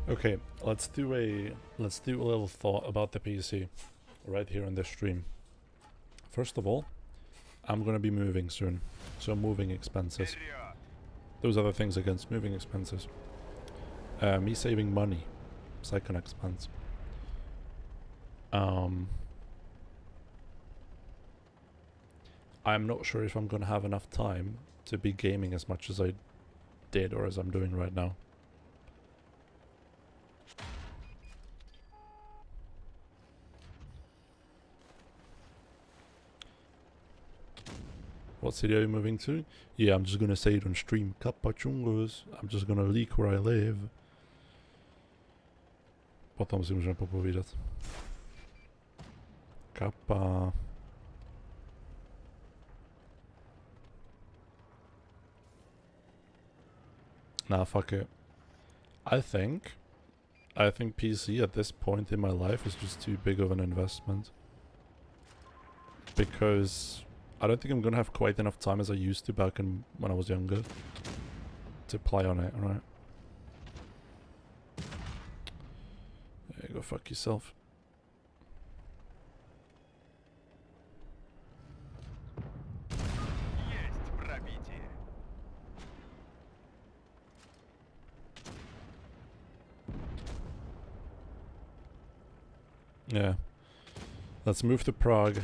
Okay, let's do a little thought about the PC right here on this stream. First of all, I'm gonna be moving soon, so moving expenses. Those are the things against moving expenses. Me saving money, second expense. I'm not sure if I'm gonna have enough time to be gaming as much as I did or as I'm doing right now. What city are you moving to? Yeah, I'm just gonna say it on stream. Kappa chungos. I'm just gonna leak where I live. Potom si můžeme popovídat. Kappa. Nah, fuck it. I think PC at this point in my life is just too big of an investment. Because I don't think I'm gonna have quite enough time as I used to back when I was younger to play on it, right? Yeah, go fuck yourself. Есть пробитие! Yeah. Let's move to Prague.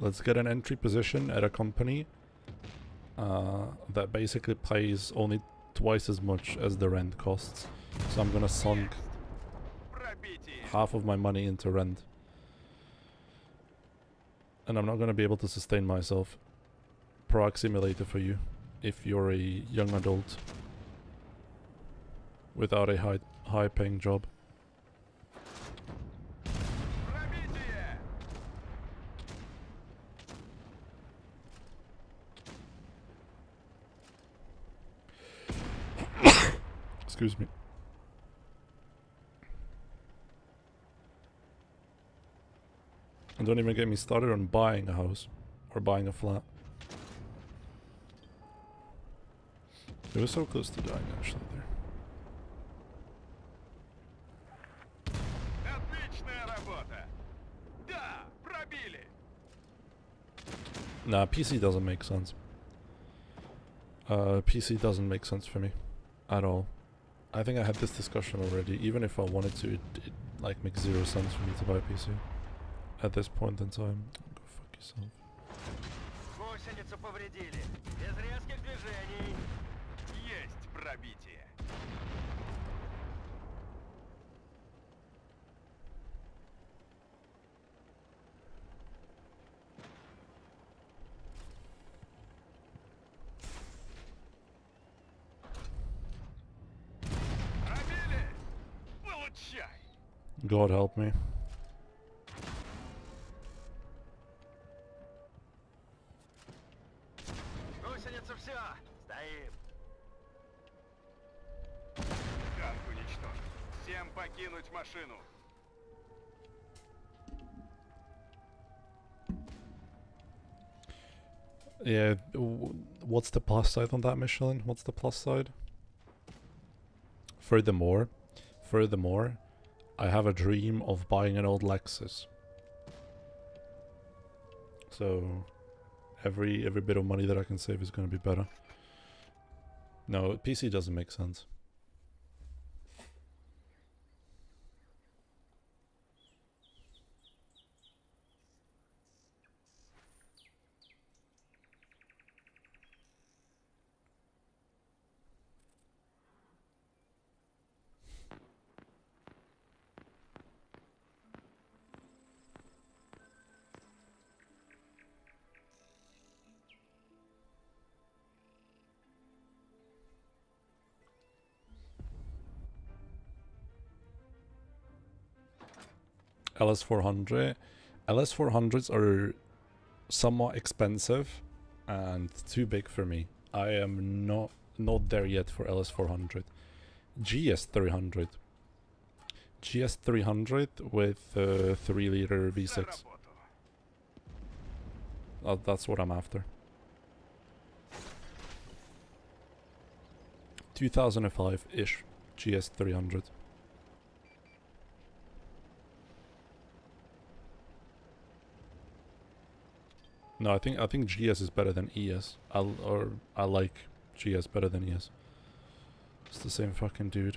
Let's get an entry position at a company that basically pays only twice as much as the rent costs. So I'm gonna sunk Пробитие! half of my money into rent. And I'm not gonna be able to sustain myself. Prague simulator for you if you're a young adult without a high paying job. Пробитие! Excuse me. And don't even get me started on buying a house or buying a flat. It was so close to dying actually there. Nah, PC doesn't make sense. PC doesn't make sense for me. At all. I think I had this discussion already. Even if I wanted to, it like makes zero sense for me to buy a PC. At this point in time. Go fuck yourself. Гусеницу повредили. Без резких движений. Есть пробитие. Пробили. Получай. God help me. Гусеницу все. Стоим. Танк уничтожен. Всем покинуть машину. Yeah, what's the plus side on that, Michelin? What's the plus side? Furthermore, I have a dream of buying an old Lexus. So, every bit of money that I can save is going to be better. No, PC doesn't make sense. LS400. LS400s are somewhat expensive and too big for me. I am not there yet for LS400. GS300. GS300 with 3-liter V6. That's what I'm after. 2005-ish GS300. No, I think GS is better than ES. I like GS better than ES. It's the same fucking dude.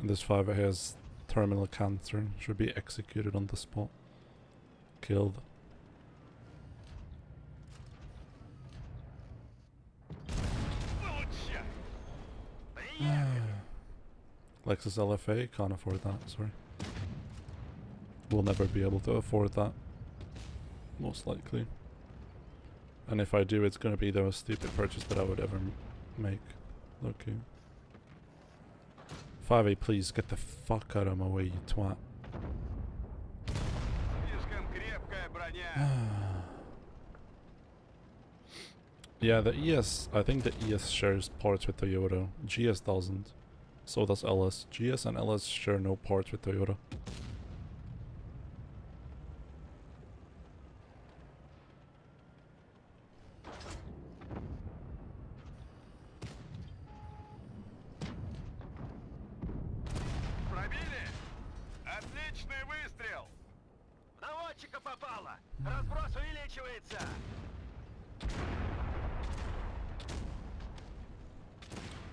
And this 5 has terminal cancer. Should be executed on the spot. Killed. Lexus LFA, can't afford that, sorry. We'll never be able to afford that. Most likely. And if I do, it's gonna be the most stupid purchase that I would ever make. Okay. 5A, please get the fuck out of my way, you twat. Yeah, the ES, I think the ES shares parts with Toyota. GS doesn't. So does LS. GS and LS share no parts with Toyota. Пробили? Отличный выстрел. Наводчика попало. Разброс увеличивается.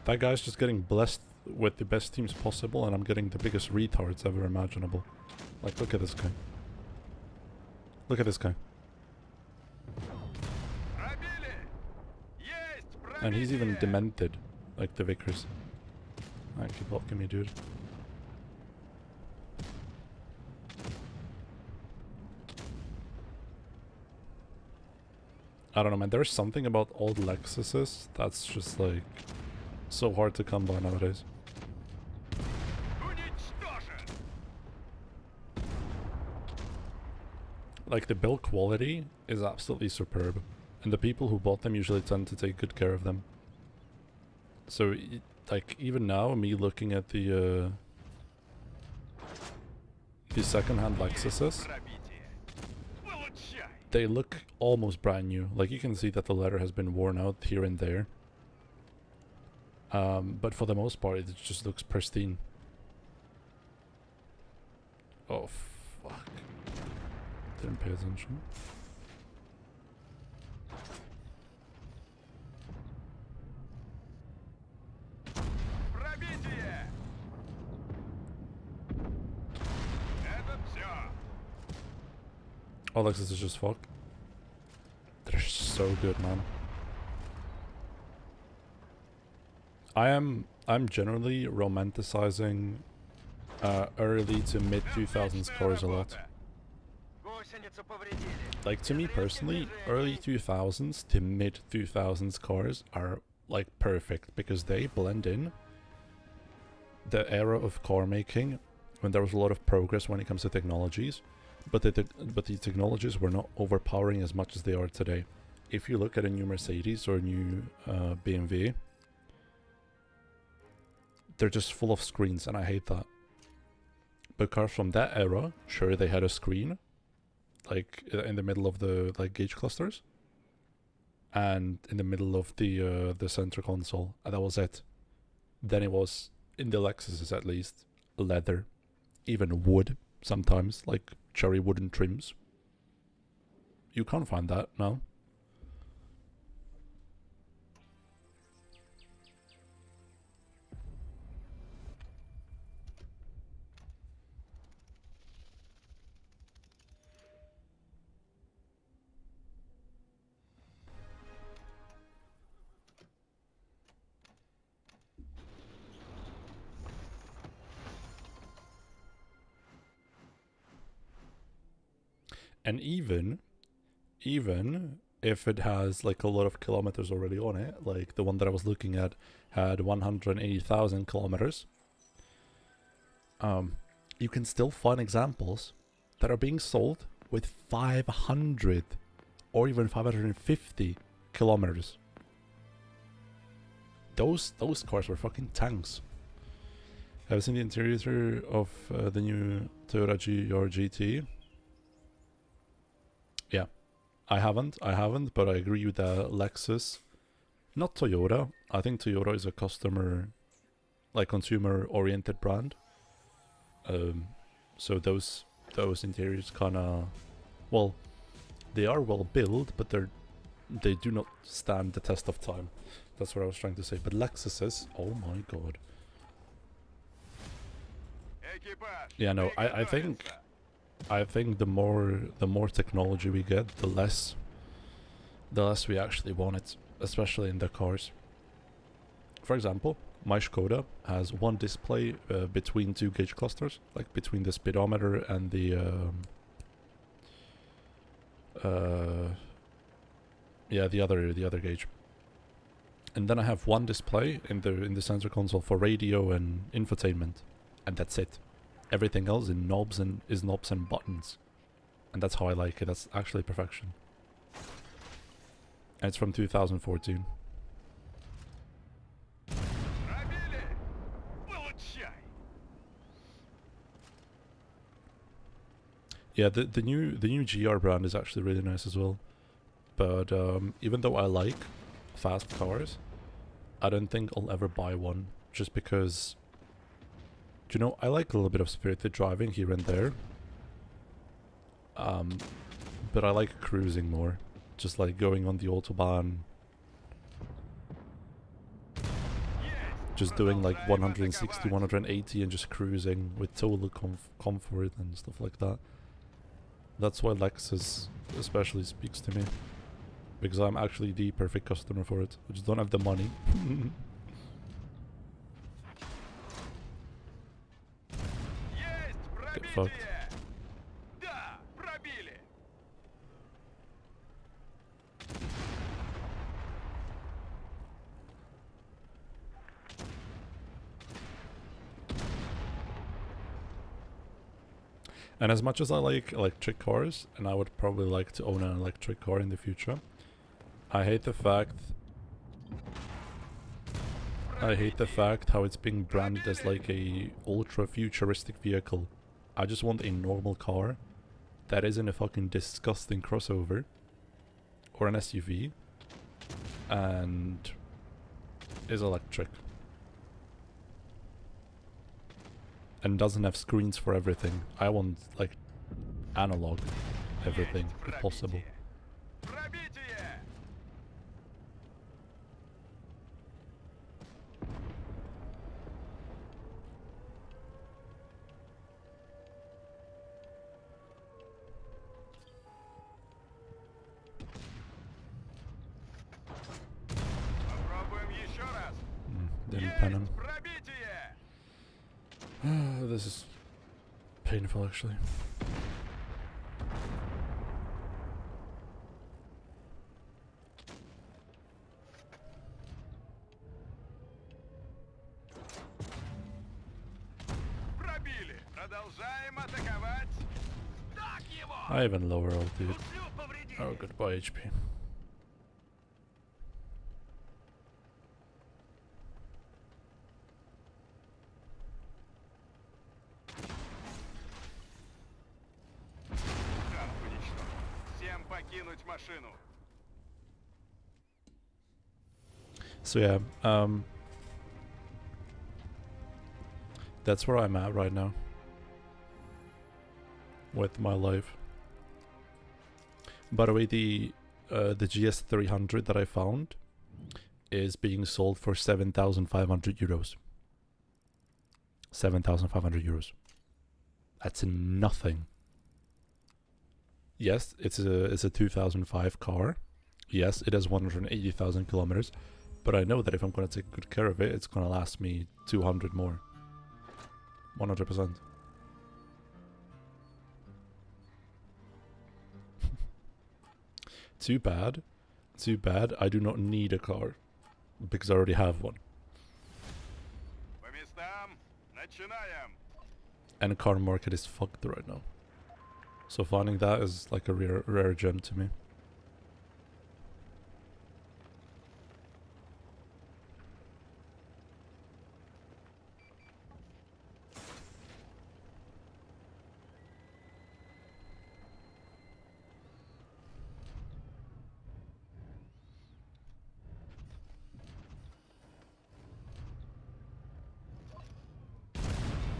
That guy's just getting blessed with the best teams possible, and I'm getting the biggest retards ever imaginable. Like, look at this guy. Look at this guy. And he's even demented, like the Vickers. Alright, keep blocking me, dude. I don't know, man. There's something about old Lexuses that's just like so hard to come by nowadays. Like, the build quality is absolutely superb, and the people who bought them usually tend to take good care of them. So, like, even now, me looking at the second-hand Lexuses, they look almost brand new. Like, you can see that the leather has been worn out here and there. But for the most part, it just looks pristine. Oh, fuck. Didn't pay attention. Oh, Lexus is just fuck. They're so good, man. I'm generally romanticizing early to mid 2000s cars a lot. Like, to me personally, early 2000s to mid 2000s cars are like perfect because they blend in the era of car making when there was a lot of progress when it comes to technologies, but the technologies were not overpowering as much as they are today. If you look at a new Mercedes or a new BMW, they're just full of screens, and I hate that. But cars from that era, sure, they had a screen, like in the middle of the like gauge clusters, and in the middle of the center console, and that was it. Then it was, in the Lexuses at least, leather, even wood sometimes, like cherry wooden trims. You can't find that now. And even if it has like a lot of kilometers already on it, like the one that I was looking at had 180,000 kilometers, you can still find examples that are being sold with 500 or even 550 kilometers. Those cars were fucking tanks. Have you seen the interior of the new Toyota GR GT? Yeah, I haven't, but I agree with Lexus. Not Toyota. I think Toyota is a consumer-oriented brand. So those interiors kind of, well, they are well built, but they do not stand the test of time. That's what I was trying to say. But Lexuses, oh my god. Yeah, no, I think the more technology we get, the less we actually want it, especially in the cars. For example, my Skoda has one display between two gauge clusters, like between the speedometer and the the other gauge. And then I have one display in the center console for radio and infotainment, and that's it. Everything else is knobs and buttons, and that's how I like it. That's actually perfection. And it's from 2014. Yeah, the new GR brand is actually really nice as well. But even though I like fast cars, I don't think I'll ever buy one, just because, you know, I like a little bit of spirited driving here and there. But I like cruising more. Just like going on the Autobahn. Just doing like 160, 180 and just cruising with total comfort and stuff like that. That's why Lexus especially speaks to me. Because I'm actually the perfect customer for it. I just don't have the money. Get fucked. And as much as I like electric cars, and I would probably like to own an electric car in the future, I hate the fact how it's being branded as like a ultra futuristic vehicle. I just want a normal car that isn't a fucking disgusting crossover or an SUV and is electric and doesn't have screens for everything. I want like analog everything if possible. penning. Пробитие! This is painful, actually. Пробили! Продолжаем атаковать! Так его! I even lower ult, dude. Гуслю повредили! Oh, goodbye, HP. Танк уничтожен. Всем покинуть машину. So yeah, that's where I'm at right now with my life. By the way, the GS-3-II that I found is being sold for 7,500 euros. 7,500 euros. That's nothing. Yes, it's a 2005 car. Yes, it has 180,000 kilometers. But I know that if I'm going to take good care of it, it's going to last me 200 more. 100%. Too bad. Too bad I do not need a car. Because I already have one. По местам. Начинаем. And the car market is fucked right now. So finding that is like a rare gem to me.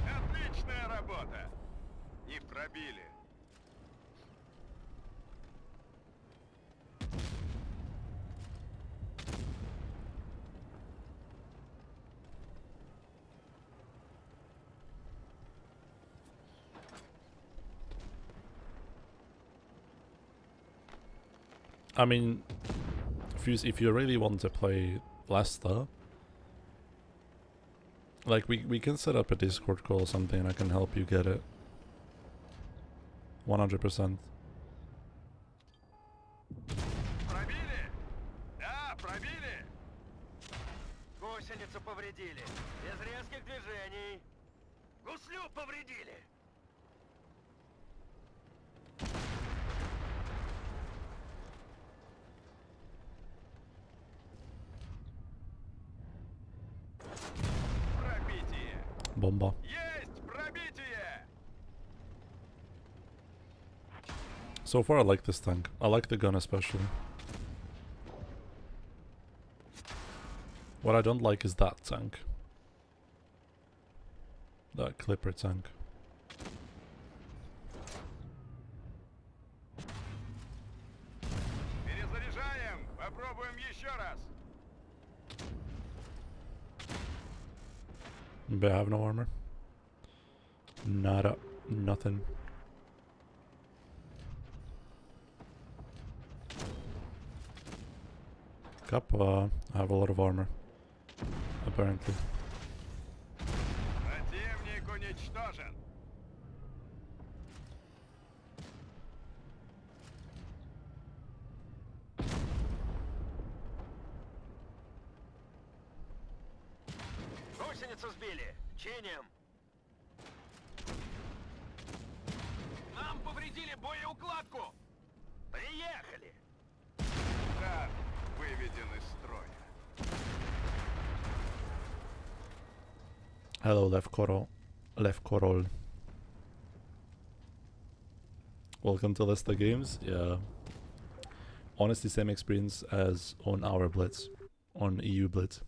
Отличная работа. Не пробили. I mean, if you really want to play Leicester, like we can set up a Discord call or something and I can help you get it. 100%. Пробили? Да, пробили. Гусеницу повредили. Без резких движений. Гуслю повредили. Пробитие. Bomba. Есть пробитие. So far I like this tank. I like the gun especially. What I don't like is that tank. That Clipper tank. Перезаряжаем. Попробуем еще раз. But I have no armor. Nada. Nothing. Kappa. I have a lot of armor. Apparently. Противник уничтожен. Гусеницу сбили. Чиним. Нам повредили боеукладку. Приехали. Да, выведен из строя. Hello, Left Coral. Left Coral. Welcome to Leicester Games. Yeah. Honestly, same experience as on our Blitz. On EU Blitz.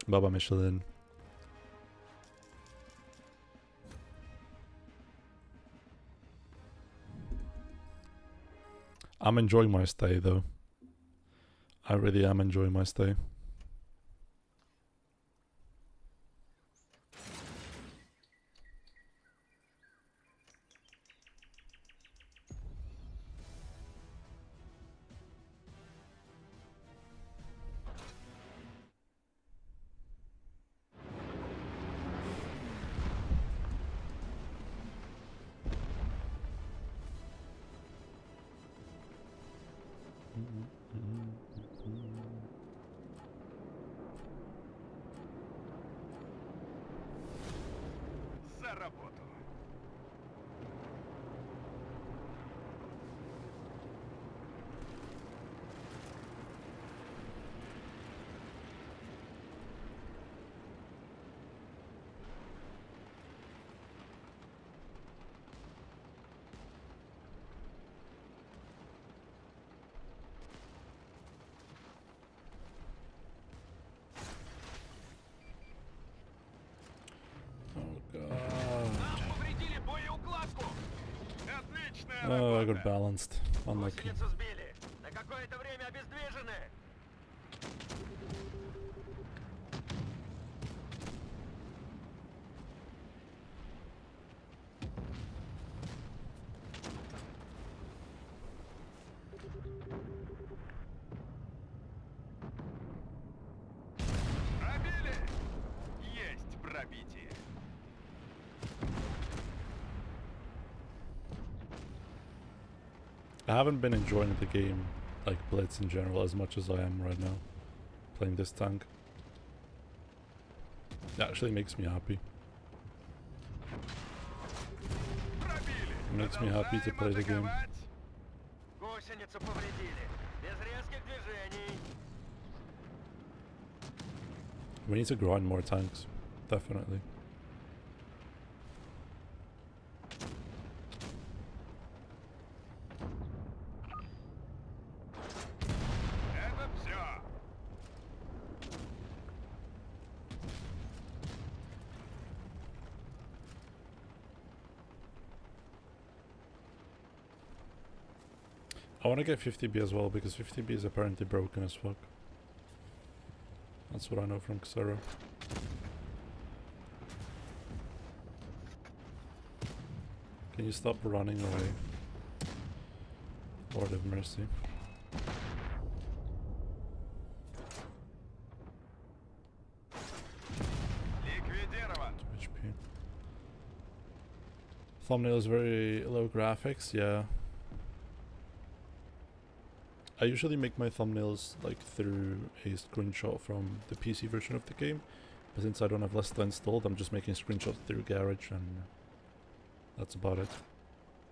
Baba Michelin. I'm enjoying my stay though. I really am enjoying my stay. Oh, I got balanced. Unlucky. Гусеницу сбили. На какое-то время обездвижены. Пробили. Есть пробитие. I haven't been enjoying the game, like Blitz in general, as much as I am right now. Playing this tank. It actually makes me happy. Пробили. It makes me happy to play the game. Атаковать. Гусеницу повредили. Без резких движений. We need to grind more tanks. Definitely. Это все. I want to get 50B as well, because 50B is apparently broken as fuck. That's what I know from Xero. Can you stop running away? Lord have mercy. Ликвидирован. 2 HP. Thumbnail is very low graphics, yeah. I usually make my thumbnails like through a screenshot from the PC version of the game, but since I don't have Lesta installed, I'm just making screenshots through Garage, and that's about it.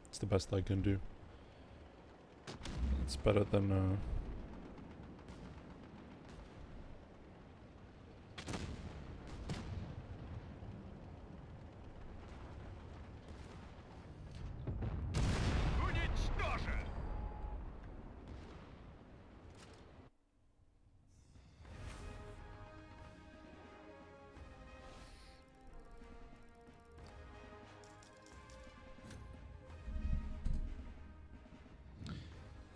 It's the best I can do. It's better than Уничтожен.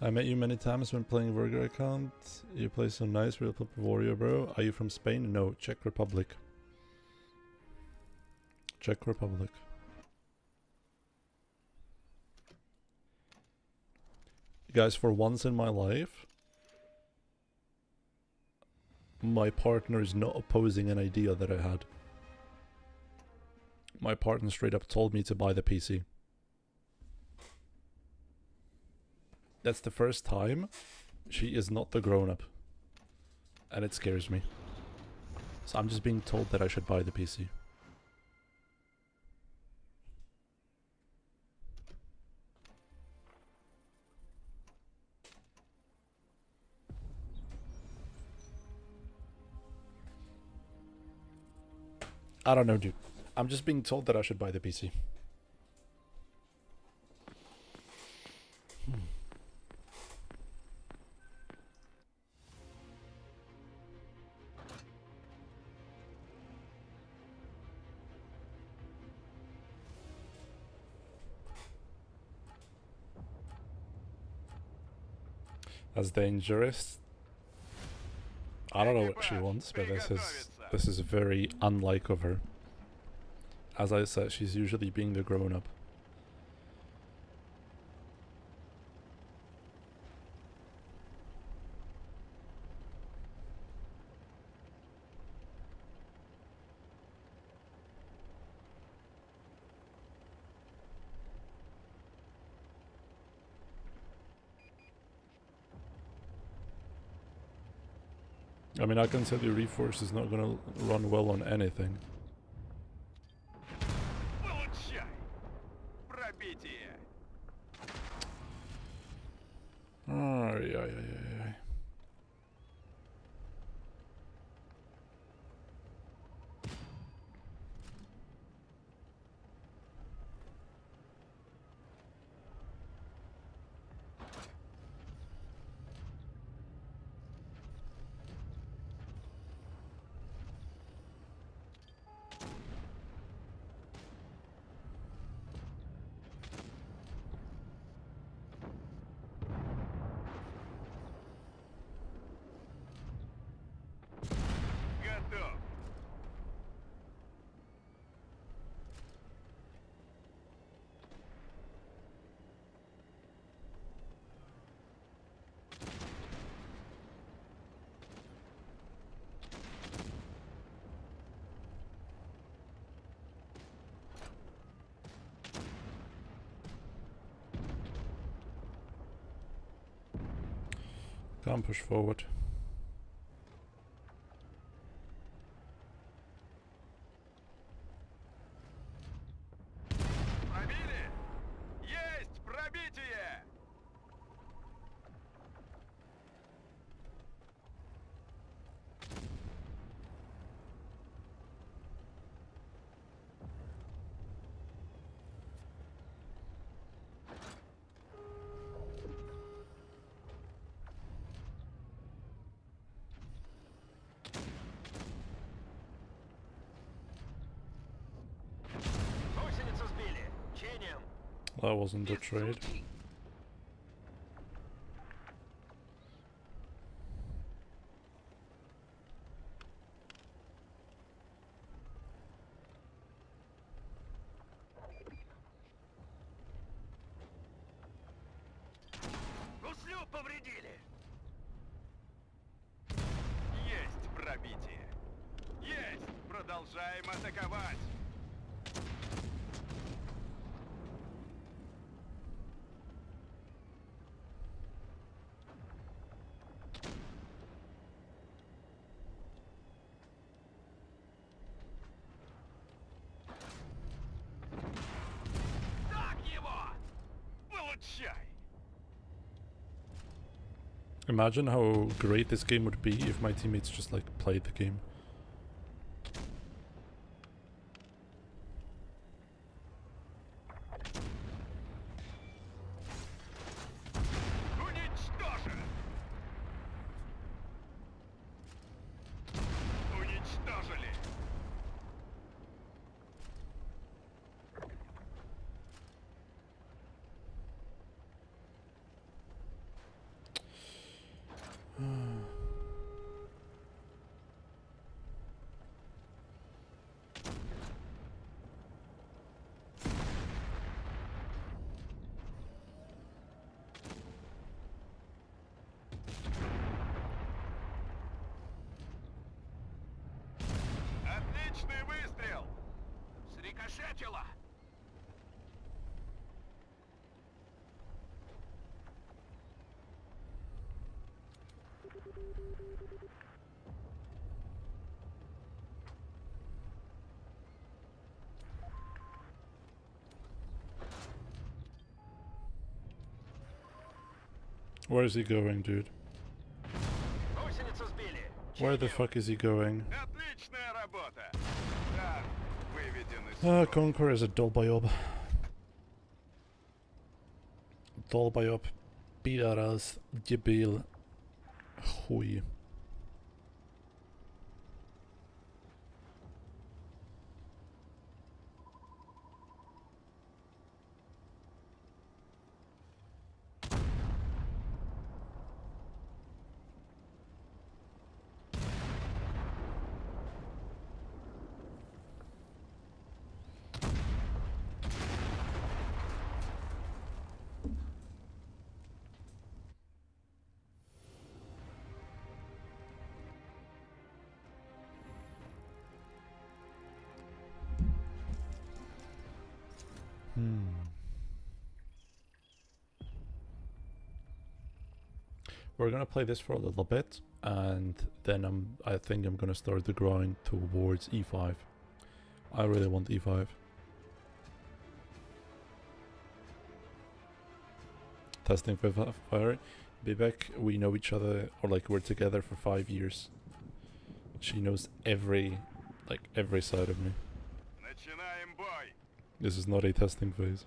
I met you many times when playing Virgo account. You play so nice, real pop warrior, bro. Are you from Spain? No, Czech Republic. Czech Republic. Guys, for once in my life, my partner is not opposing an idea that I had. My partner straight up told me to buy the PC. That's the first time she is not the grown-up. And it scares me. So I'm just being told that I should buy the PC. I don't know, dude. I'm just being told that I should buy the PC. That's dangerous. I don't know what she wants, but this is very unlike of her. As I said, she's usually being the grown-up. I mean, I can tell you Reforce is not gonna run well on anything. Получай. Пробитие. Ay, ay, ay, ay, ay. Can't push forward. Пробили? Есть пробитие! Гусеницу сбили. Чиним. That wasn't the trade. Гуслю повредили. Есть пробитие. Есть. Продолжаем атаковать. Так его! Получай! Imagine how great this game would be if my teammates just like played the game. Уничтожен! Уничтожили! Отличный выстрел! Срикошетило! Where is he going, dude? Гусеницу сбили. Where the Чиним. fuck is he going? Отличная работа! Да, выведен из Ah, строя. Conquer is a dolbayob. Dolbayob. Bidaras. Jibil. Hui. We're gonna play this for a little bit, and then I think I'm gonna start the grind towards E5. I really want E5. Testing for fire. Bibek, we know each other, or like we're together for 5 years. She knows every side of me. Начинаем бой! This is not a testing phase.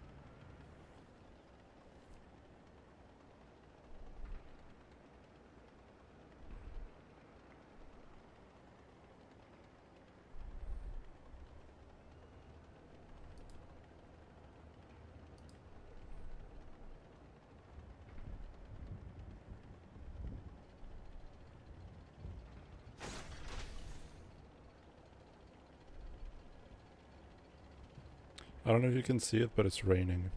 I don't know if you can see it, but it's raining.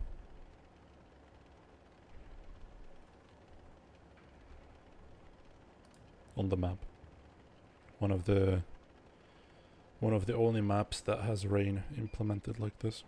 On the map. One of the only maps that has rain implemented like this.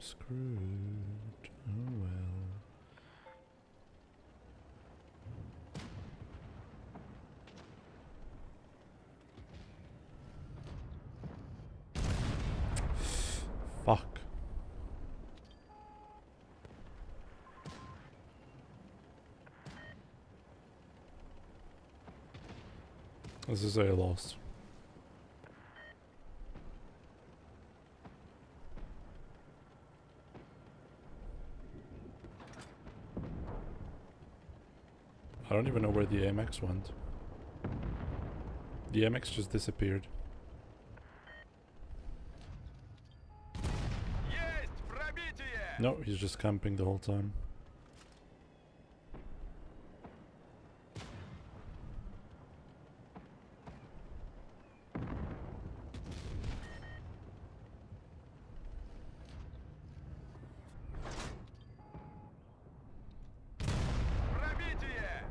screwed. Oh well. Fuck. This is a loss. I don't even know where the AMX went. The AMX just disappeared. Есть пробитие! No, he's just camping the whole time. Пробитие!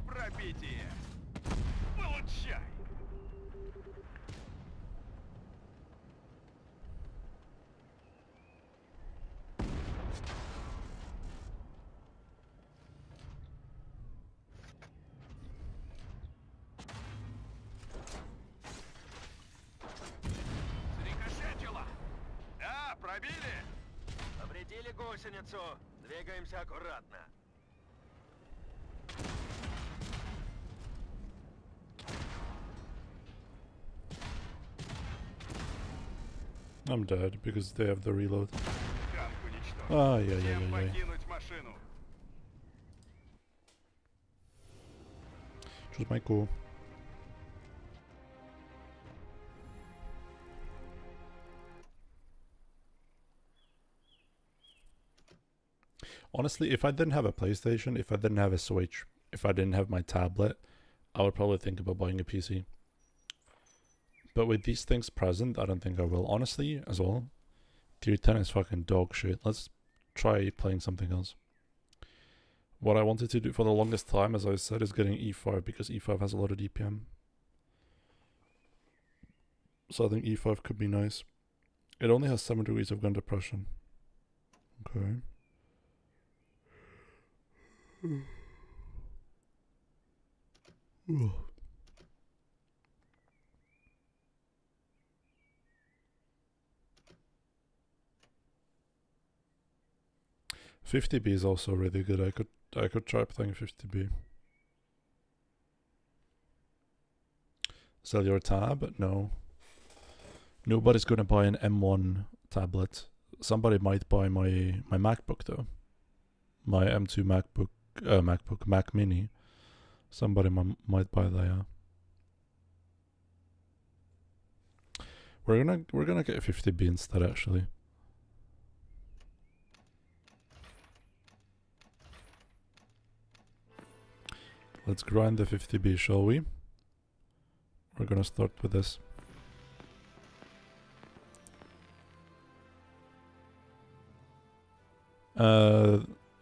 Пробитие! Получай! Срикошетило! Да, пробили! Повредили гусеницу. Двигаемся аккуратно. I'm dead because they have the reload. Танк уничтожен. Ah, yeah, yeah, Всем yeah, yeah. покинуть машину. Just my cool. Honestly, if I didn't have a PlayStation, if I didn't have a Switch, if I didn't have my tablet, I would probably think about buying a PC. But with these things present, I don't think I will. Honestly, as well, Tier 10 is fucking dog shit. Let's try playing something else. What I wanted to do for the longest time, as I said, is getting E5, because E5 has a lot of DPM. So I think E5 could be nice. It only has 7 degrees of gun depression. Okay. Ugh. 50B is also really good. I could try playing 50B. Sell your tab? No. Nobody's gonna buy an M1 tablet. Somebody might buy my MacBook though. My M2 Mac Mini. Somebody might buy that. Yeah. We're gonna get 50B instead actually. Let's grind the 50B, shall we? We're gonna start with this.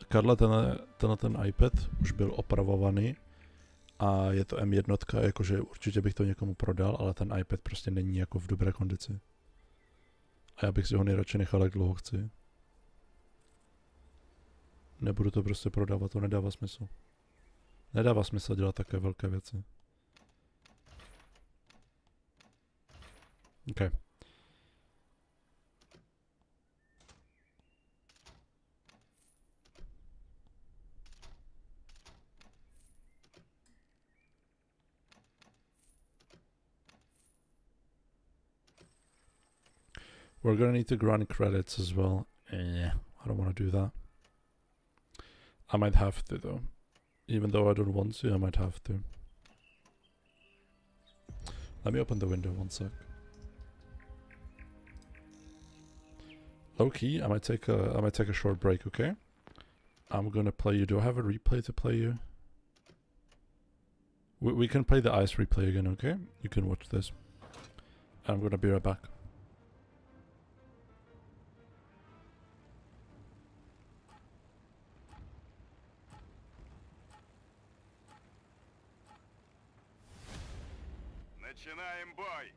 Karla, ten iPad už byl opravovaný a je to M1, jakože určitě bych to někomu prodal, ale ten iPad prostě není jako v dobré kondici. A já bych si ho nejradši nechal, jak dlouho chci. Nebudu to prostě prodávat, to nedává smysl. Nedává smysl dělat také velké věci. Okay. We're gonna need to grind credits as well. I don't want to do that. I might have to though. Even though I don't want to, I might have to. Let me open the window one sec. Low key, I might take a short break, okay? I'm gonna play you. Do I have a replay to play you? We can play the IS replay again, okay? You can watch this. I'm gonna be right back. Начинаем бой.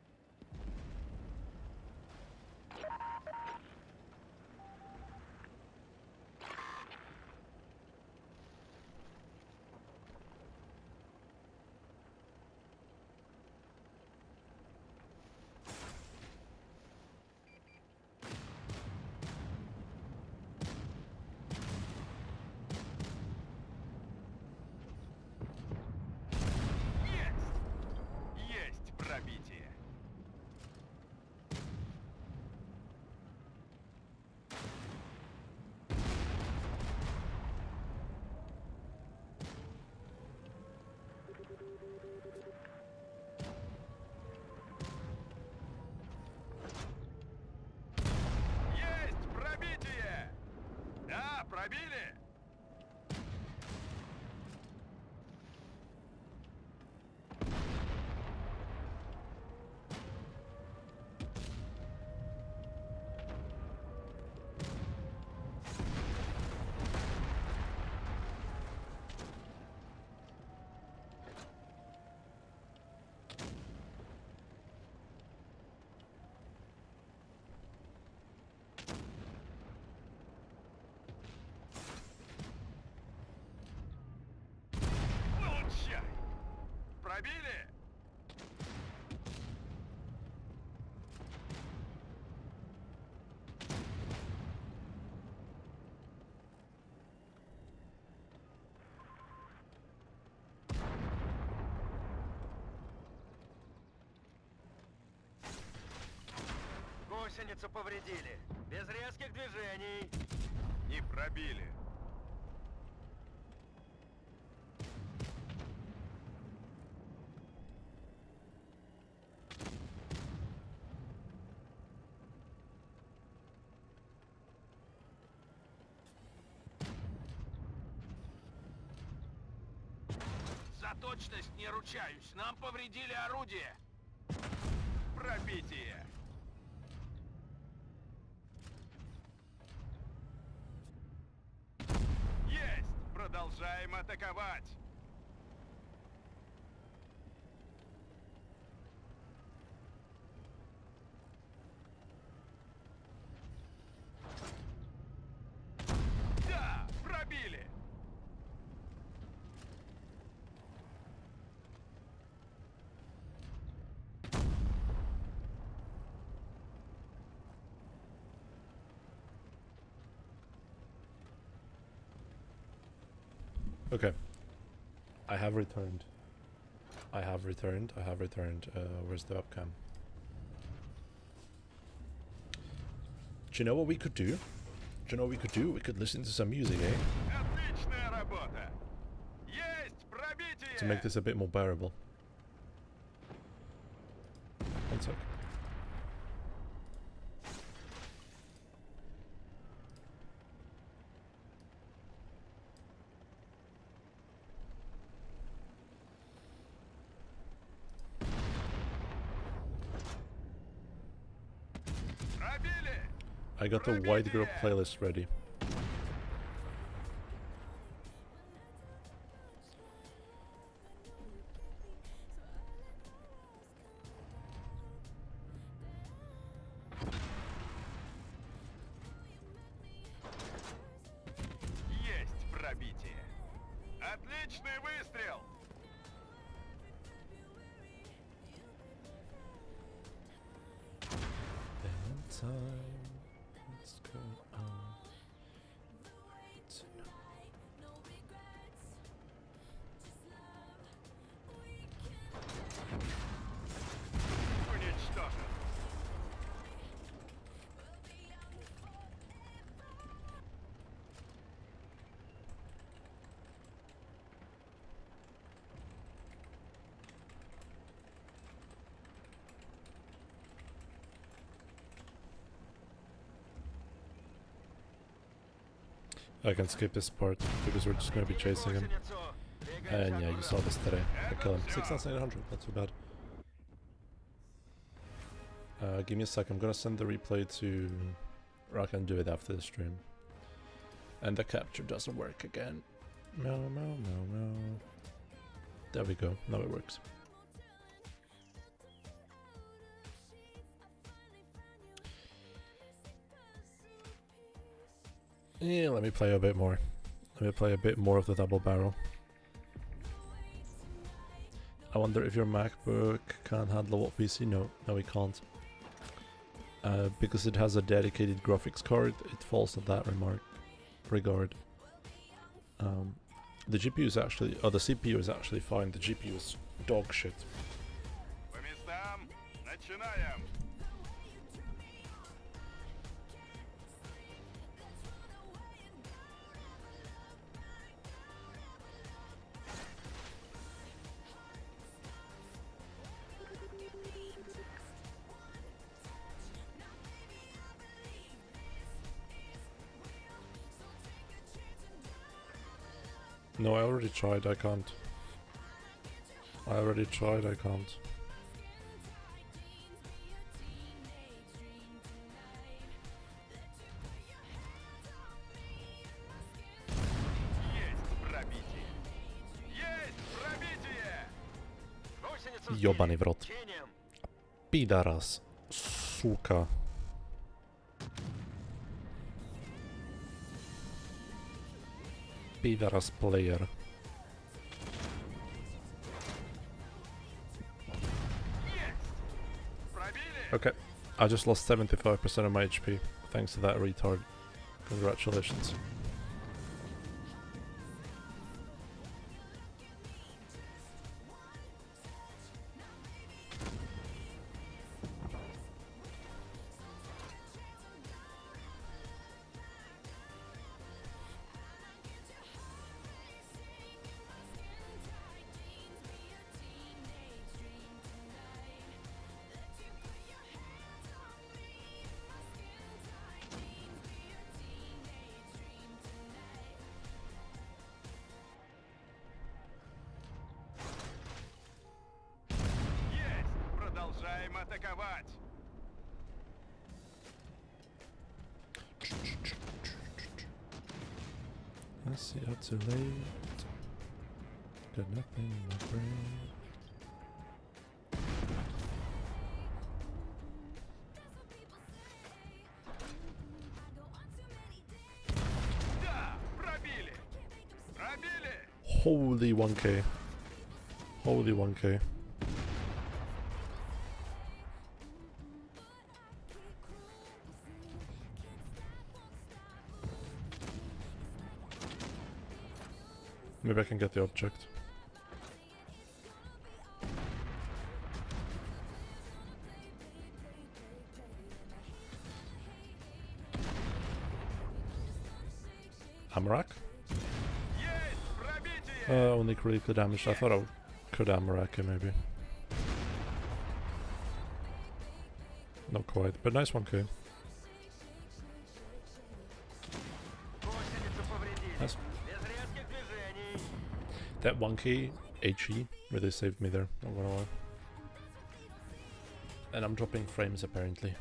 Есть пробитие. Есть пробитие. Да, пробили. Получай. Пробили. Гусеницу повредили. Без резких движений. Не пробили. За точность не ручаюсь. Нам повредили орудие. Пробитие. Есть! Продолжаем атаковать. Да, пробили. Okay. I have returned. I have returned. Where's the webcam? Do you know what we could do? We could listen to some music, eh? Отличная работа. Есть пробитие. To make this a bit more bearable. One sec. Пробили. I got the White Girl playlist ready. Есть пробитие. Отличный выстрел. Let's go on. Уничтожен. I can skip this part because we're just going to be chasing him. And yeah, you saw this today. I kill him. 6,900, not too bad. Give me a sec, I'm gonna send the replay to... Or I can do it after the stream. And the capture doesn't work again. No. There we go, now it works. Yeah, let me play a bit more. Let me play a bit more of the double barrel. I wonder if your MacBook can handle what PC? No, it can't. Because it has a dedicated graphics card, it falls in that regard. The GPU is actually, the CPU is actually fine. The GPU is dog shit. По местам. Начинаем. No, I already tried, I can't. I already tried, I can't. Есть пробитие. Есть пробитие. Гусеницу Ёбаный в рот. тенем. Пидорас. Сука. Pidorus player. Okay, I just lost 75% of my HP thanks to that retard. Congratulations. Продолжаем атаковать. I see how too late. Got nothing in my brain. Да, пробили. Пробили. Holy 1k. Holy 1k. Maybe I can get the object. Amarak? Есть пробитие. Only critical damage. I thought I could Amarak it maybe. Not quite, but nice 1k. Гусеницу повредили. Nice. Без резких движений. That 1k HE really saved me there, not gonna lie. And I'm dropping frames apparently.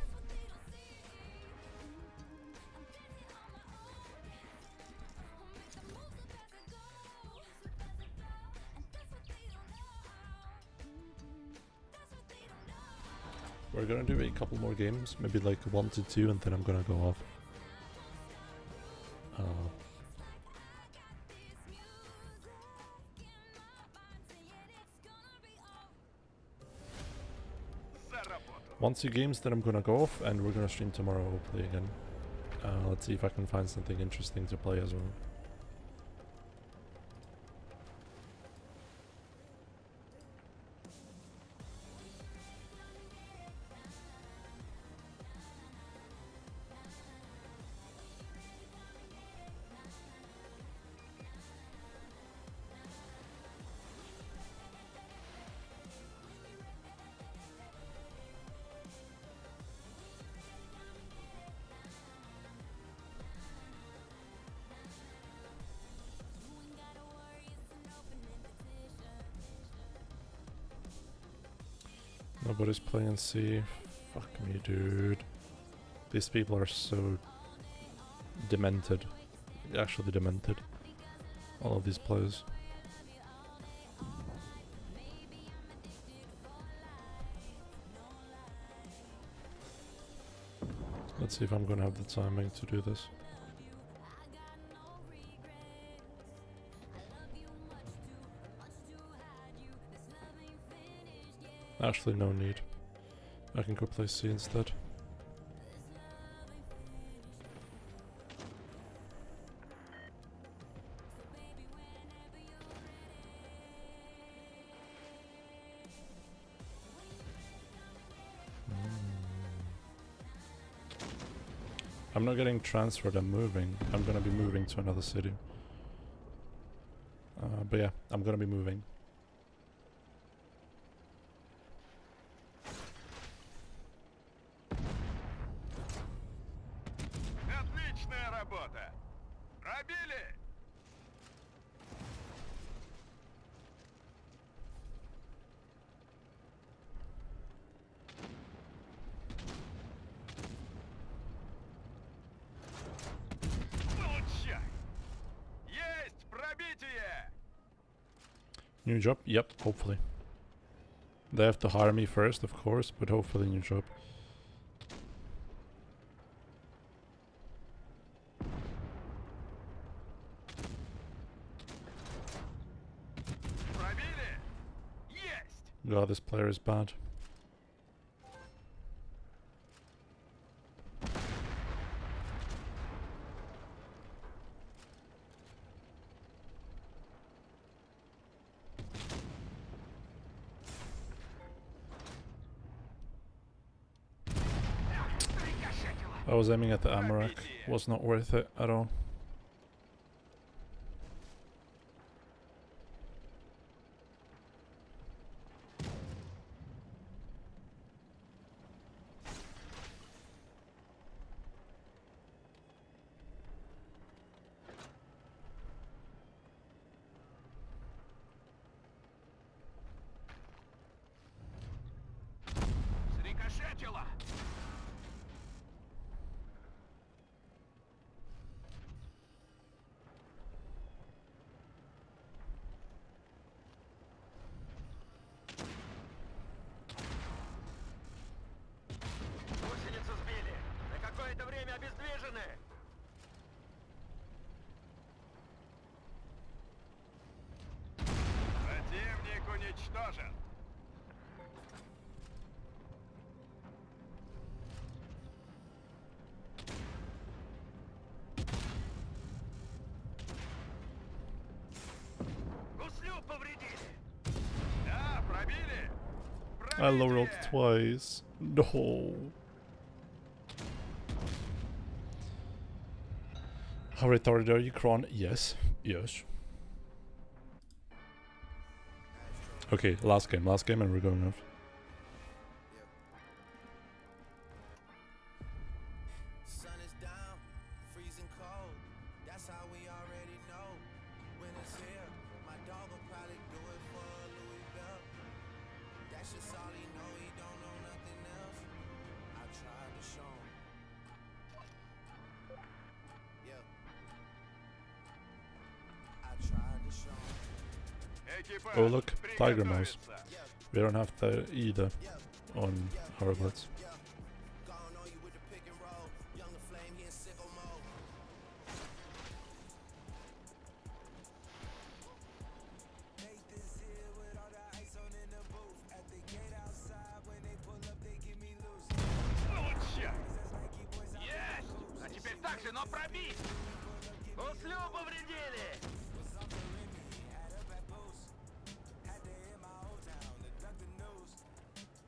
We're gonna do a couple more games, maybe like 1 to 2, and then I'm gonna go off. Заработал. 1 2 games, then I'm gonna go off, and we're gonna stream tomorrow hopefully again. Let's see if I can find something interesting to play as well. Nobody's playing safe. Fuck me, dude. These people are so demented. Actually demented. All of these players. Let's see if I'm gonna have the timing to do this. Actually, no need. I can go play C instead. I'm not getting transferred, I'm moving. I'm gonna be moving to another city. But yeah, I'm gonna be moving. Отличная работа! Пробили! Получай! Есть пробитие! New job? Yep, hopefully. They have to hire me first, of course, but hopefully new job. Пробили! Есть! God, this player is bad. I was aiming at the Amarak. Was not worth it at all. Срикошетило! Гусеницу сбили. На какое-то время обездвижены. Противник уничтожен! Гуслю повредили. Да, пробили! I low rolled Пробитие! twice. No. How retarded are you, Kron? Yes. Yes. Okay, last game and we're going off. Sun is down, freezing cold. That's how we already know. Winter's here, my dog will probably do it for a Louis Bell. That's just all he know, he don't know nothing else. I tried to show him. Yeah. I tried to show him. Экипаж, Oh look, Tiger Mouse. приготовиться! We don't have to either on Harglets. Gone on you with the pick and roll. Younger flame, he in sicko mode. Nathan's here with all the ice on in the booth. At the gate outside, when they pull up, they give me loose. Получай! That's Nike boys out Есть! А теперь так же, но пробить! Гуслю повредили. had up at boost. Had to hit my old town to duck the news.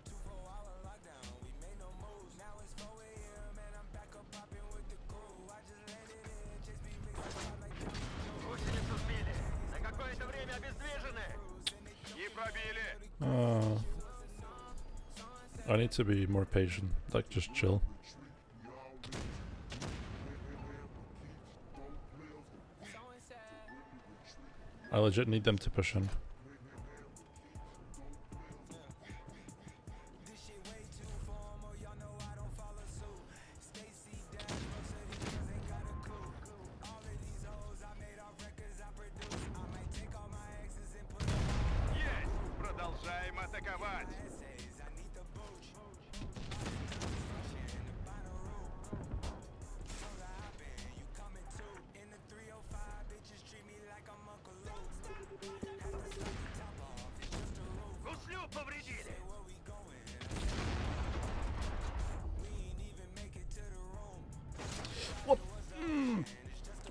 2-4-hour lockdown, we made no moves. Now it's 4 a.m. and I'm back up popping with the crew. I just landed in, chase me mixing up like Гусеницу сбили. На какое-то время обездвижены. И пробили! I need to be more patient, like just chill. I legit need them to push in. this shit way too formal, y'all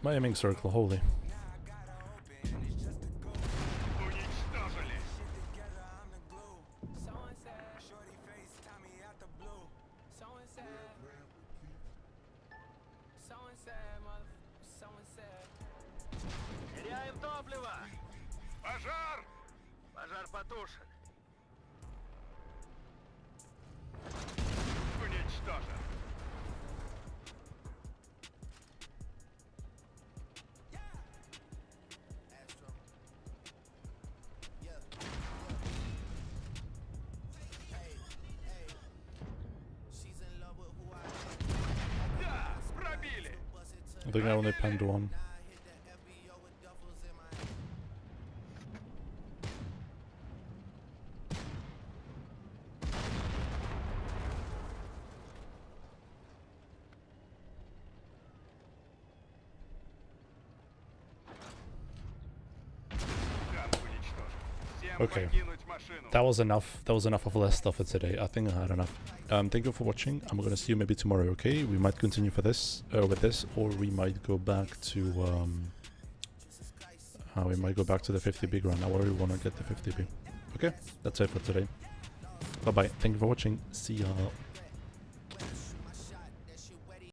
my aiming circle, holy. Уничтожили. Теряем топливо. Пожар! Пожар потушен. Уничтожен. Astro. Yeah. Hey, hey. She's in love with who I am. Да, пробили. Bust it to I think I only penned one. now. I hit the FBO with duffels in my hand. Танк уничтожен. Всем Okay. покинуть машину. That was enough. That was enough of less stuff for today. I think I had enough. Thank you for watching. I'm gonna see you maybe tomorrow. Okay, we might continue for this with this, or we might go back to we might go back to the 50B run. I really want to get the 50B. Okay, that's it for today. Bye bye. Thank you for watching. See ya.